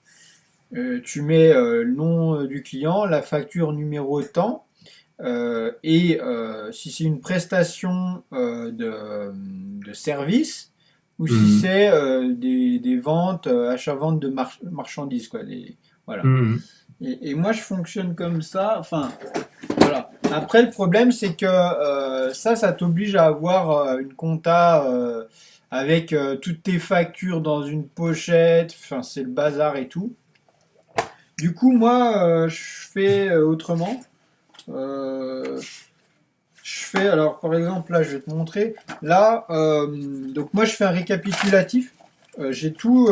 Tu mets le nom du client, la facture numéro temps, et si c'est une prestation de service, ou si Hmm, c'est des ventes, achat-vente de marchandises, quoi. Voilà. hmm, Et moi, je fonctionne comme ça. Enfin, voilà. Après, le problème, c'est que ça t'oblige à avoir une compta avec toutes tes factures dans une pochette. Enfin, c'est le bazar et tout. Du coup, moi, je fais autrement. Euh, je fais, alors, par exemple, là, je vais te montrer. Là, donc moi, je fais un récapitulatif. J'ai tout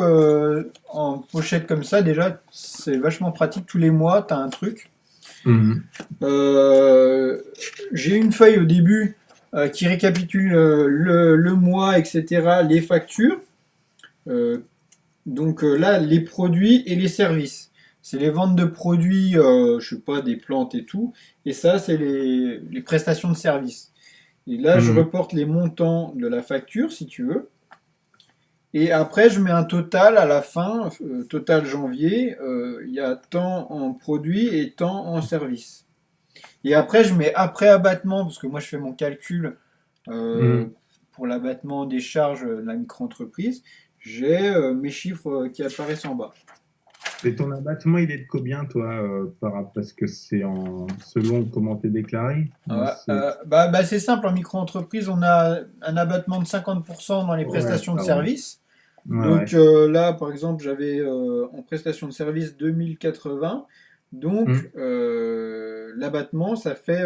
en pochette comme ça. Déjà, c'est vachement pratique. Tous les mois, tu as un truc. hmm, Euh, j'ai une feuille au début qui récapitule le mois, etc., les factures. Euh, donc là, les produits et les services. C'est les ventes de produits, je sais pas, des plantes et tout. Et ça, c'est les prestations de services. Et là, je hmm. reporte les montants de la facture, si tu veux. Et après, je mets un total à la fin, total janvier. Il y a tant en produits et tant en services. Et après, je mets après abattement, parce que moi, je fais mon calcul euh, Hmm. pour l'abattement des charges de la micro-entreprise. j'ai mes chiffres qui apparaissent en bas. Et ton abattement, il est de combien, toi, parce que c'est selon comment t'es déclaré? Ouais, c'est simple, en micro-entreprise, on a un abattement de 50% dans les Ouais, prestations de ça va. service. Ouais, Donc ouais. là, par exemple, j'avais en prestation de service 2080. Donc Hum, l'abattement, ça fait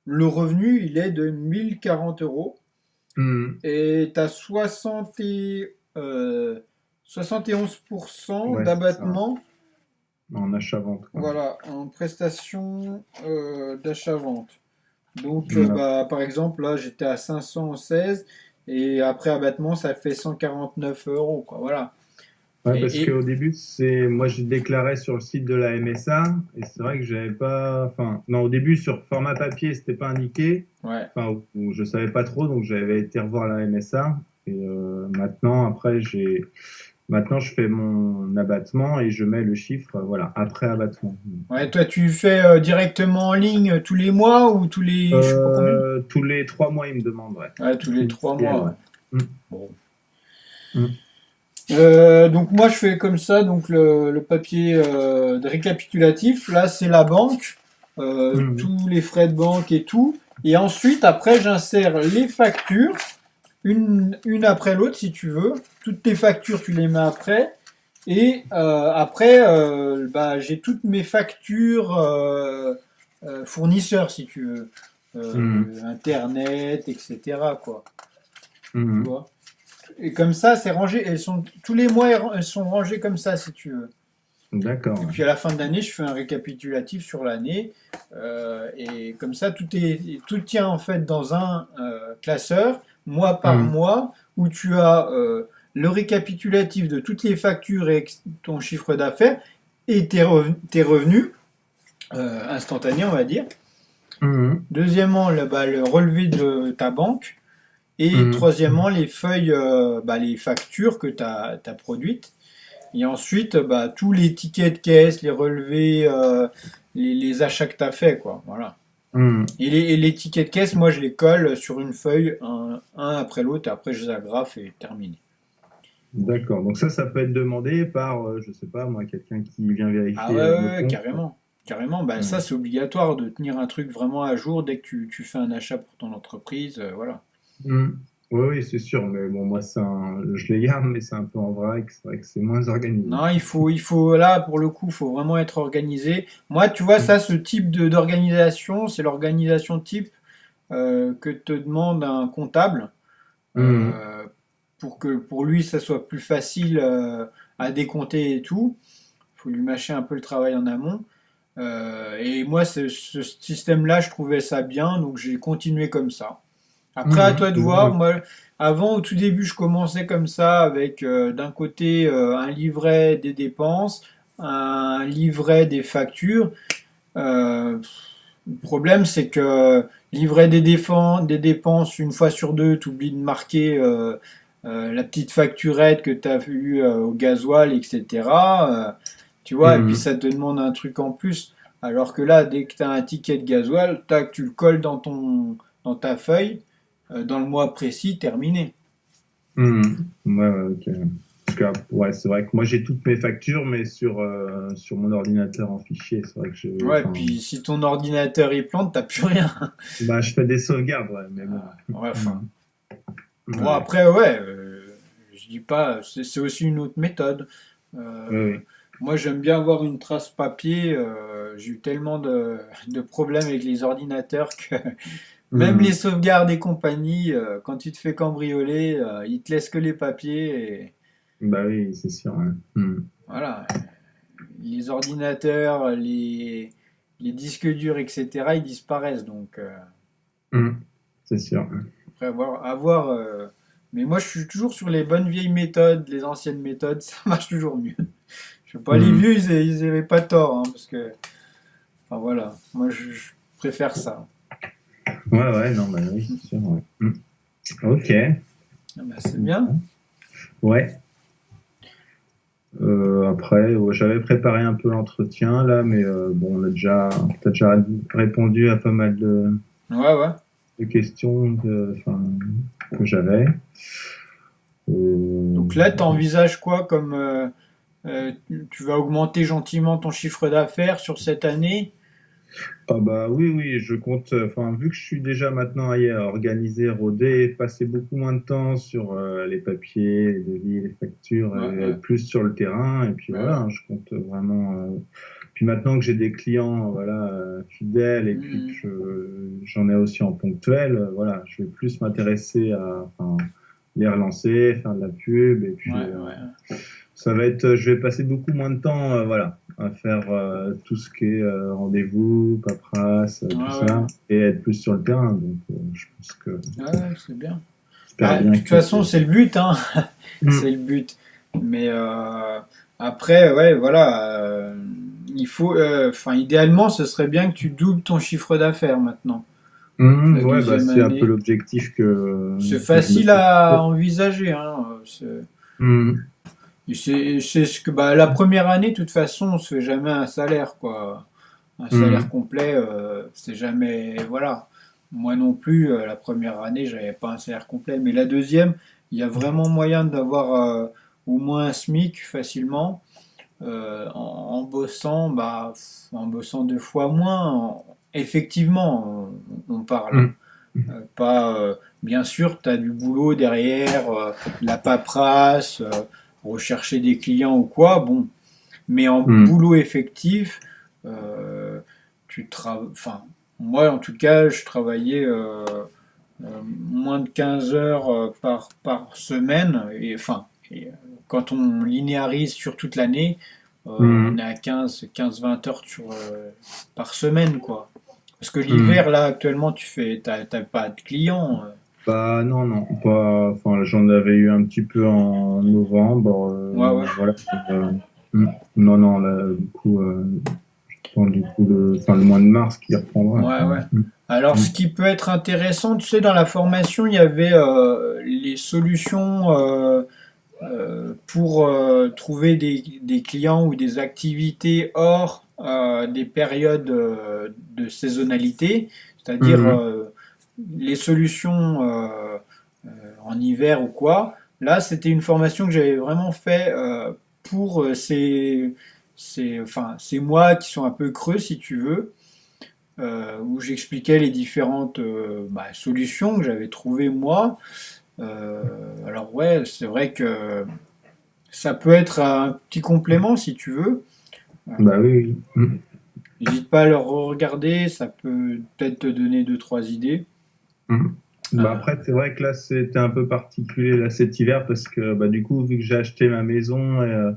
le revenu, il est de 1040 € hum. et tu as 71% Ouais, c'est ça. d'abattement, En achat-vente, quoi. voilà, en prestation d'achat-vente. Donc, Ouais. par exemple, là, j'étais à 516 et après abattement, ça fait 149 € quoi. Voilà. Ouais, parce Et qu'au début, moi, je déclarais sur le site de la MSA et c'est vrai que j'avais pas, enfin, non, au début, sur format papier, c'était pas indiqué, ouais. enfin, ou je savais pas trop, donc j'avais été revoir la MSA et maintenant, maintenant, je fais mon abattement et je mets le chiffre, voilà, après abattement. Ouais, toi, tu fais directement en ligne tous les mois ou tous les, je sais pas combien? Tous les 3 mois, il me demande, ouais. Ouais, tous les trois Trimestriel, mois. ouais. Ouais. Mm, Bon. mm, Donc moi, je fais comme ça. Donc le papier de récapitulatif, là, c'est la banque, mm, tous les frais de banque et tout. Et ensuite, après, j'insère les factures, une après l'autre, si tu veux. Toutes tes factures, tu les mets après. Et après, j'ai toutes mes factures fournisseurs, si tu veux. mm, Internet, etc., quoi. Tu mm. vois. Et comme ça, c'est rangé. Tous les mois, elles sont rangées comme ça, si tu veux. D'accord. Et Ouais. puis à la fin de l'année, je fais un récapitulatif sur l'année. Et comme ça, tout tient en fait dans un classeur, mois par Mm, mois, où tu as le récapitulatif de toutes les factures et ton chiffre d'affaires et tes revenus instantanés, on va dire. mm, Deuxièmement, le relevé de ta banque. Et mm. troisièmement, les feuilles, les factures que tu as produites. Et ensuite, tous les tickets de caisse, les relevés, les achats que tu as fait, quoi. Voilà. Hmm, Et les tickets de caisse, moi, je les colle sur une feuille, un après l'autre, et après, je les agrafe et terminé. d'accord. Donc ça peut être demandé par, je sais pas, moi, quelqu'un qui vient Ah vérifier ouais, ouais, le ouais, compte. carrément. Carrément, ça, Ouais. c'est obligatoire de tenir un truc vraiment à jour dès que tu fais un achat pour ton entreprise, voilà. Hmm. Oui, oui, c'est sûr. Mais bon, moi, je les garde, mais c'est un peu en vrac. C'est vrai que c'est moins organisé. Non, là, pour le coup, il faut vraiment être organisé. Moi, tu vois, Hmm. ça, ce type d'organisation, c'est l'organisation type que te demande un comptable Hmm. euh, pour que pour lui, ça soit plus facile à décompter et tout. Il faut lui mâcher un peu le travail en amont. Et moi, ce système-là, je trouvais ça bien, donc j'ai continué comme ça. Après, à Hmm. toi de Ouais, voir. ouais. Moi, avant, au tout début, je commençais comme ça, avec d'un côté un livret des dépenses, un livret des factures. Euh, le problème, c'est que livret des dépenses, une fois sur deux, tu oublies de marquer la petite facturette que tu as vue au gasoil, etc. Tu vois, et puis Hmm. ça te demande un truc en plus. Alors que là, dès que tu as un ticket de gasoil, tac, tu le colles dans ta feuille, dans le mois précis, terminé. Hmm. Ouais, ouais, ok. Parce que, ouais, c'est vrai que moi, j'ai toutes mes factures, mais sur mon ordinateur en fichier. C'est vrai que Ouais, enfin, puis si ton ordinateur il plante, t'as plus rien. bah, je fais des sauvegardes, ouais, mais bon. Ouais, enfin. Hmm. Bon, Ouais, après, ouais, je dis pas, c'est aussi une autre méthode. ouais, Euh, ouais. Moi, j'aime bien avoir une trace papier. J'ai eu tellement de problèmes avec les ordinateurs que même les Hmm. sauvegardes et compagnie, quand tu te fais cambrioler, ils te laissent que les papiers. Et Bah oui, c'est sûr. Ouais. Hmm. voilà, les ordinateurs, les disques durs, etc., ils disparaissent. Donc, Hmm. C'est sûr. après mais moi, je suis toujours sur les bonnes vieilles méthodes, les anciennes méthodes, ça marche toujours mieux. Je sais pas, les Hmm. vieux, ils avaient pas tort, hein, parce que, enfin voilà, moi, je préfère ça. Ouais, ouais, non, bah oui, c'est sûr. Ouais. Hmm. Ok. Ah bah, c'est bien. Ouais. Après, ouais, j'avais préparé un peu l'entretien là, mais bon, t'as déjà répondu à pas mal Ouais, ouais. de questions enfin, que j'avais. Euh, Donc là, tu envisages quoi comme tu vas augmenter gentiment ton chiffre d'affaires sur cette année? Ah bah oui, oui, je compte, enfin, vu que je suis déjà maintenant ailleurs, organisé, rodé, passer beaucoup moins de temps sur les papiers, les devis, les factures, Ouais, et ouais, être plus sur le terrain. Et puis ouais, voilà, ouais. hein, je compte vraiment. Puis maintenant que j'ai des clients, voilà, fidèles, et puis que Mhm. j'en ai aussi en ponctuel, voilà, je vais plus m'intéresser à, enfin, les relancer, faire de la pub, et Ouais, puis ouais. ça va être, je vais passer beaucoup moins de temps, voilà, à faire tout ce qui est rendez-vous, paperasse, Ouais, tout ouais. ça, et être plus sur le terrain. Donc, je pense que Ouais, ouais, c'est bien. j'espère Bah, de bien toute que. façon, c'est le but, hein. C'est Mm. le but. Mais après, ouais, voilà. Il faut, enfin, idéalement, ce serait bien que tu doubles ton chiffre d'affaires maintenant, la Ouais, bah, deuxième c'est un peu année. l'objectif C'est que je me facile suis à fixé. envisager, hein. Mm. C'est ce que, bah, la première année, de toute façon, on se fait jamais un salaire, quoi. Un salaire Mm. complet, c'est jamais, voilà. Moi non plus, la première année, j'avais pas un salaire complet, mais la deuxième, il y a vraiment moyen d'avoir au moins un SMIC facilement en bossant, bah, en bossant 2 fois moins. Effectivement, on parle, hein. Mm. Pas, bien sûr, tu as du boulot derrière, de la paperasse, rechercher des clients ou quoi, bon, mais en Mm. boulot effectif, euh, enfin, moi en tout cas, je travaillais moins de 15 heures par semaine, et enfin, quand on linéarise sur toute l'année, on Mm. est à 15-20 heures par semaine, quoi. Parce que Mm. l'hiver, là, actuellement, t'as pas de clients. Bah non, non, pas. Enfin, j'en avais eu un petit peu en novembre, Ouais, ouais. voilà. Non, non, là, du coup, j'attends du coup enfin, le mois de mars qui reprendra. Ouais, Quoi. ouais. Alors, Mm. ce qui peut être intéressant, tu sais, dans la formation, il y avait les solutions pour trouver des clients ou des activités hors des périodes de saisonnalité, c'est-à-dire Mm. les solutions en hiver ou quoi. Là, c'était une formation que j'avais vraiment fait pour enfin, ces mois qui sont un peu creux, si tu veux, où j'expliquais les différentes bah, solutions que j'avais trouvées moi. Alors ouais, c'est vrai que ça peut être un petit complément si tu veux. Euh, Bah oui, oui. N'hésite pas à le regarder, ça peut peut-être te donner deux, trois idées. Mm. Bah Euh, après, c'est vrai que là, c'était un peu particulier là, cet hiver parce que bah, du coup, vu que j'ai acheté ma maison et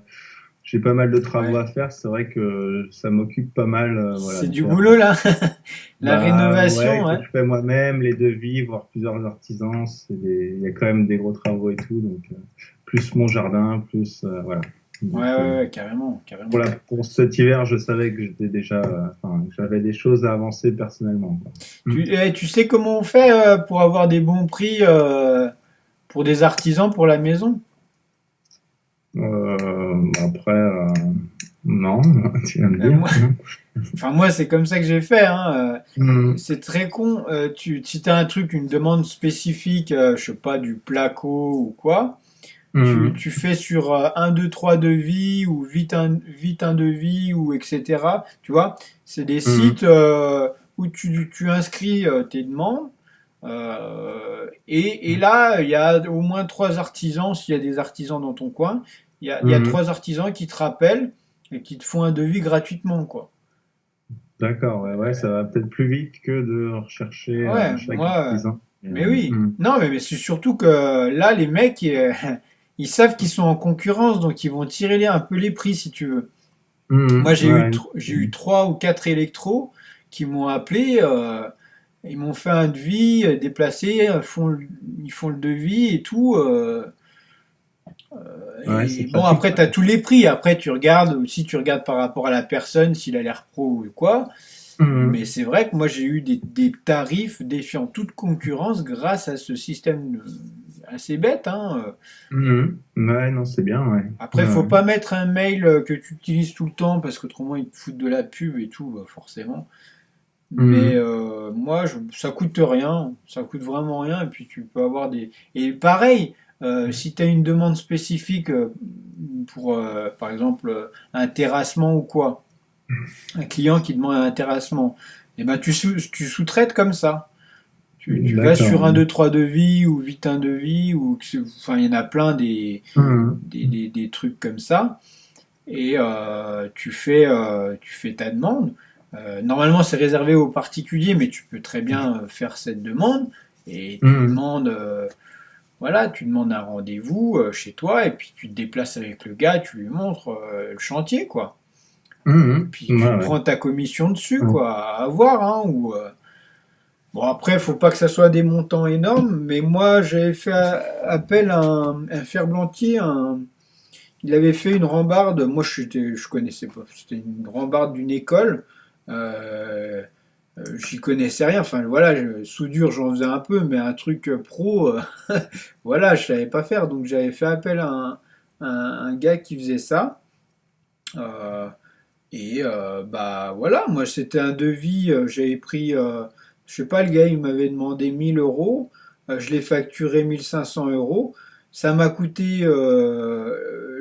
j'ai pas mal de travaux ouais, à faire, c'est vrai que ça m'occupe pas mal, voilà, c'est de du faire. boulot là. La Bah rénovation, ouais, que ouais. je fais moi-même, les devis, voir plusieurs artisans, il y a quand même des gros travaux et tout, donc plus mon jardin, plus voilà. Ouais, Donc ouais, ouais, carrément, carrément. pour cet hiver, je savais que j'étais déjà, enfin, que j'avais des choses à avancer personnellement. Quoi. Mm. Tu sais comment on fait pour avoir des bons prix pour des artisans pour la maison? Après, non, tu viens de Ben, dire. moi, Non. enfin moi c'est comme ça que j'ai fait, hein. Mm. C'est très con. Si t'as un truc, une demande spécifique, je sais pas, du placo ou quoi, Mm. tu fais sur 1, 2, 3 devis ou vite un devis ou etc. Tu vois, c'est des Mm. sites où tu inscris tes demandes. Et là, il y a au moins trois artisans, s'il y a des artisans dans ton coin, il y a Mm. trois artisans qui te rappellent et qui te font un devis gratuitement, quoi. D'accord, ouais, ouais, ça va peut-être plus vite que de rechercher Ouais, chaque moi, artisan. mais oui. Mm. Non, mais c'est surtout que là, les mecs, ils savent qu'ils sont en concurrence, donc ils vont tirer un peu les prix, si tu veux. Moi, Ouais. j'ai eu 3 ou 4 électros qui m'ont appelé, ils m'ont fait un devis déplacé, ils font le devis et tout. Ouais, c'est Et bon, pratique. après, tu as tous les prix. Après, tu regardes, aussi, tu regardes par rapport à la personne, s'il a l'air pro ou quoi. Mais Mhm. c'est vrai que moi, j'ai eu des tarifs défiant toute concurrence grâce à ce système assez bête, hein. Mhm. Ouais, non, c'est bien, ouais. Après, Ouais, faut ouais. pas mettre un mail que tu utilises tout le temps parce qu'autrement, ils te foutent de la pub et tout, bah, forcément. Mais Mhm. moi, ça coûte rien, ça coûte vraiment rien. Et puis, tu peux avoir des. Et pareil. Si tu as une demande spécifique pour, par exemple, un terrassement ou quoi, un client qui demande un terrassement, et ben tu sous-traites comme ça. Tu vas sur D'accord. un 2 3 devis ou vite un devis, enfin, il y en a plein Mhm. des trucs comme ça. Et tu fais ta demande. Normalement, c'est réservé aux particuliers, mais tu peux très bien faire cette demande et Mhm. voilà, tu demandes un rendez-vous chez toi et puis tu te déplaces avec le gars, tu lui montres le chantier, quoi. Et Mhm. puis tu Ouais, ouais. prends ta commission dessus, Ouais. quoi, à voir, hein, bon, après, faut pas que ça soit des montants énormes, mais moi, j'avais fait appel à un ferblantier, il avait fait une rambarde, moi je connaissais pas, c'était une rambarde d'une école, euh, j'y connaissais rien, enfin voilà, soudure j'en faisais un peu, mais un truc pro, voilà, je savais pas faire, donc j'avais fait appel à un gars qui faisait ça, euh, bah voilà, moi c'était un devis, j'avais pris, je sais pas, le gars il m'avait demandé 1 000 euros, je l'ai facturé 1 500 euros, ça m'a coûté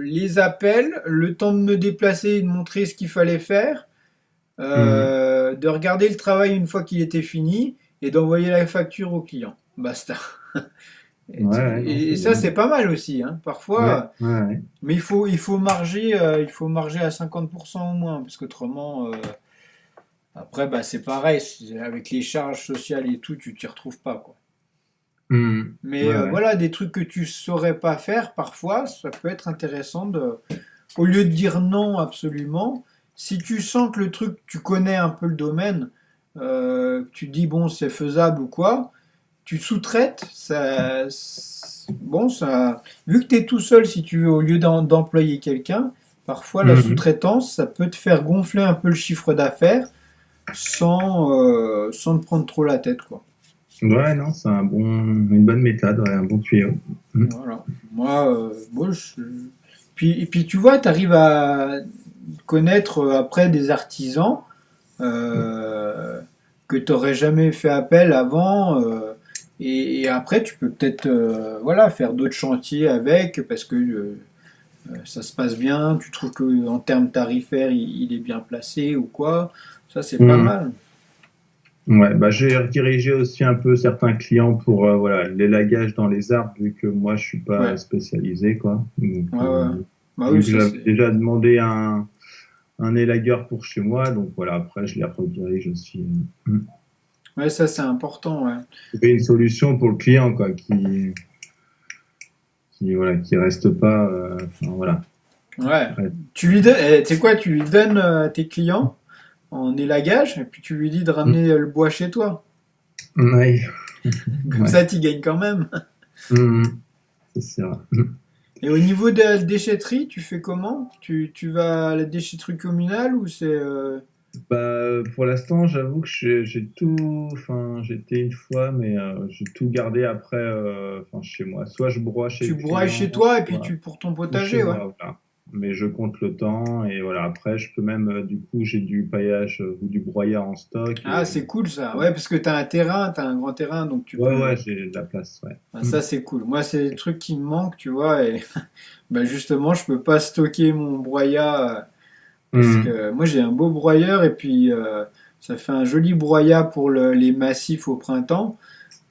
les appels, le temps de me déplacer et de montrer ce qu'il fallait faire, Mhm. de regarder le travail une fois qu'il était fini et d'envoyer la facture au client. Basta. Ouais, ouais, non, Et c'est ça bien. c'est pas mal aussi, hein. Ouais, Parfois, ouais, ouais. mais il faut marger à 50% au moins, parce qu'autrement, après, bah, c'est pareil, avec les charges sociales et tout, tu t'y retrouves pas, quoi. Mhm. Mais Ouais, ouais. voilà, des trucs que tu saurais pas faire, parfois, ça peut être intéressant au lieu de dire non absolument, si tu sens que le truc, tu connais un peu le domaine, que tu dis bon, c'est faisable ou quoi, tu sous-traites, bon, vu que tu es tout seul, si tu veux, au lieu d'employer quelqu'un, parfois la Mhm. sous-traitance, ça peut te faire gonfler un peu le chiffre d'affaires sans te prendre trop la tête, quoi. Ouais, non, c'est une bonne méthode, ouais, un bon tuyau. Mhm. Voilà. Moi, et puis tu vois, tu arrives à connaître après des artisans euh, que tu n'aurais jamais fait appel avant. Et après, tu peux peut-être voilà, faire d'autres chantiers avec parce que ça se passe bien. Tu trouves qu'en termes tarifaires, il est bien placé ou quoi. Ça, c'est pas Mhm. mal. Ouais, bah, j'ai redirigé aussi un peu certains clients pour voilà, l'élagage dans les arbres, vu que moi je suis pas Ouais, spécialisé, quoi. Donc, ouais, ouais. Bah oui, vu que ça j'avais c'est. déjà demandé un élagueur pour chez moi, donc voilà, après je les redirige aussi. Ouais, ça c'est important, ouais. Trouver une solution pour le client, quoi, voilà, qui reste pas, enfin, voilà. Ouais. Ouais. Tu lui donnes, tu sais quoi, tu lui donnes tes clients en élagage et puis tu lui dis de ramener le bois chez toi. Ouais, Comme ouais. ça, tu gagnes quand même. Mhm. C'est ça. Et au niveau de la déchetterie, tu fais comment? Tu vas à la déchetterie communale ou c'est Bah, pour l'instant, j'avoue que j'ai tout, enfin, j'étais une fois, mais j'ai tout gardé après, enfin, chez moi. Soit je broie chez tu le broies client, chez toi et puis soit tu pour ton ou chez potager, ouais. moi, voilà. Mais je compte le temps et voilà. Après, je peux même, du coup, j'ai du paillage ou du broyat en stock Ah, c'est cool ça. Ouais, parce que t'as un terrain, t'as un grand terrain, donc tu ouais, peux. ouais, j'ai de la place, ouais. Ah, ça c'est cool. Moi, c'est des trucs qui me manquent, tu vois. Et bah, justement, je peux pas stocker mon broyat parce Mhm. que moi j'ai un beau broyeur et puis ça fait un joli broyat pour les massifs au printemps.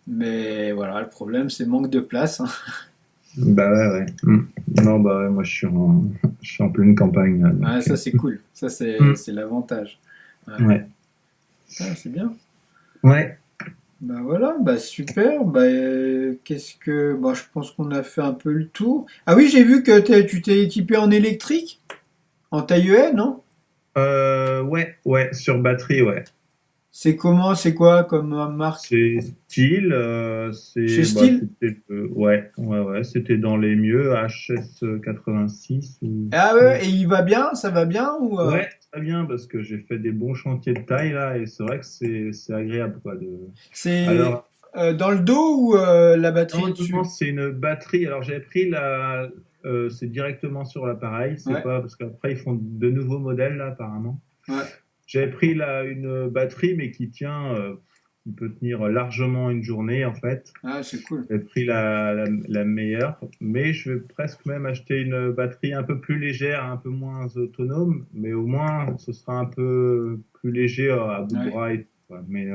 Mais voilà, le problème c'est manque de place, hein. Bah ouais, ouais. Non, bah ouais, moi, je suis en pleine campagne, là, Ah, donc. ça c'est cool. Ça Mm. c'est l'avantage. Ouais. Ouais, Ah, c'est bien. ouais. Bah voilà, bah super. Bah qu'est-ce que, bah je pense qu'on a fait un peu le tour. Ah oui, j'ai vu que tu t'es équipé en électrique, en taille EN, non? Ouais, ouais, sur batterie, ouais. C'est comment, c'est quoi comme marque? C'est style, Chez bah, Steel? c'était, ouais, ouais, ouais, c'était dans les mieux, HS 86 ou, Ah ouais, et il va bien, ça va bien ou ouais, très bien, parce que j'ai fait des bons chantiers de taille, là, et c'est vrai que c'est agréable, quoi, c'est alors, dans le dos ou la batterie non, est non, dessus? c'est une batterie, alors j'avais pris c'est directement sur l'appareil, c'est Ouais, pas, parce qu'après, ils font de nouveaux modèles, là, apparemment. ouais. J'avais pris là une batterie, mais qui tient il peut tenir largement une journée en fait. Ah, c'est cool. J'ai pris la meilleure, mais je vais presque même acheter une batterie un peu plus légère, un peu moins autonome, mais au moins ce sera un peu plus léger à bout de Ouais. bras et tout, quoi. Mais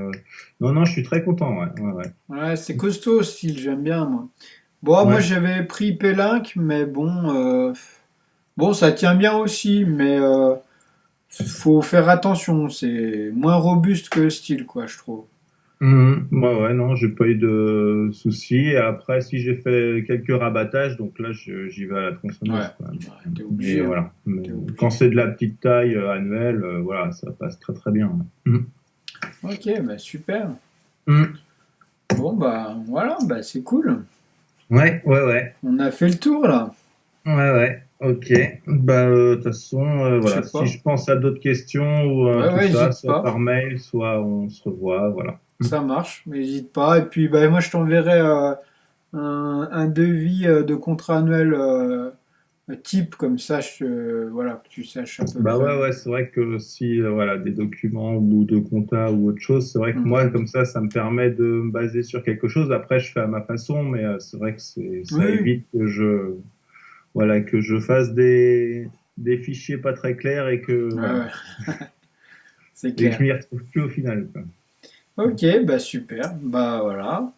non, non, je suis très content, ouais, ouais, ouais. Ouais, c'est costaud ce style, j'aime bien moi. Bon, moi Ouais. j'avais pris Pelink, mais bon, ça tient bien aussi, mais faut faire attention, c'est moins robuste que le style, quoi, je trouve. Ouais, ouais, non, j'ai pas eu de soucis. Et après, si j'ai fait quelques rabattages, donc là, j'y vais à la Ouais, tronçonneuse, quoi. ouais, t'es Mais obligé, hein. voilà. Mais T'es quand obligé. c'est de la petite taille annuelle, voilà, ça passe très très bien. Mhm. Ok, bah super. Mhm. Bon, bah voilà, bah c'est cool. Ouais, ouais, ouais. On a fait le tour là. Ouais, ouais. Ok. Bah, de toute façon, Je voilà. sais Si pas. je pense à d'autres questions ou Ouais, tout ouais, ça, hésite soit pas. par mail, soit on se revoit, voilà. Ça marche, mais hésite pas. Et puis, bah, moi, je t'enverrai un devis de contrat annuel type, comme ça, voilà, que tu saches à peu Bah près. ouais, ouais, c'est vrai que si voilà des documents ou de compta ou autre chose, c'est vrai que Hmm. moi comme ça me permet de me baser sur quelque chose. Après, je fais à ma façon, mais c'est vrai que ça Oui, évite que je fasse des fichiers pas très clairs et que ouais, voilà ouais, c'est et que je clair. m'y retrouve plus au final, quoi. Ok, bah super. Bah voilà.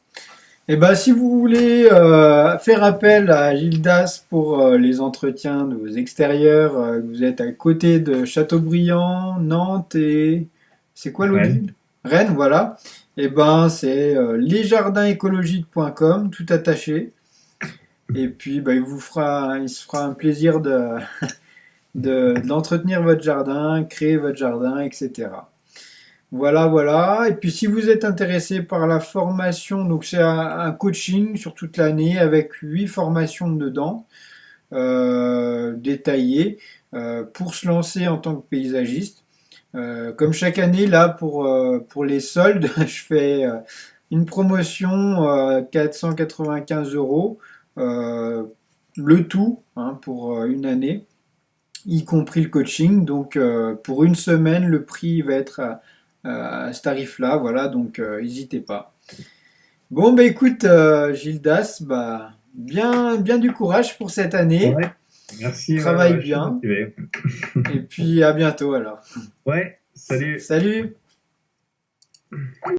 Et bah si vous voulez faire appel à Gildas pour les entretiens de vos extérieurs, vous êtes à côté de Châteaubriand, Nantes et c'est quoi l'autre Rennes. ville? Rennes, voilà. Et ben c'est lesjardinsécologiques.com, tout attaché. Et puis bah, il se fera un plaisir d'entretenir votre jardin, créer votre jardin, etc. Voilà, voilà. Et puis si vous êtes intéressé par la formation, donc c'est un coaching sur toute l'année avec 8 formations dedans, détaillées, pour se lancer en tant que paysagiste. Comme chaque année, là, pour les soldes, je fais une promotion 495 euros, euh, le tout, hein, pour une année, y compris le coaching. Donc pour une semaine, le prix va être à ce tarif-là. Voilà, donc n'hésitez pas. Bon, bah écoute, Gildas, bah, bien du courage pour cette année. Ouais. Merci, ouais, Travaille ouais, je suis bien. motivé. Et puis à bientôt alors. Ouais, salut. Salut!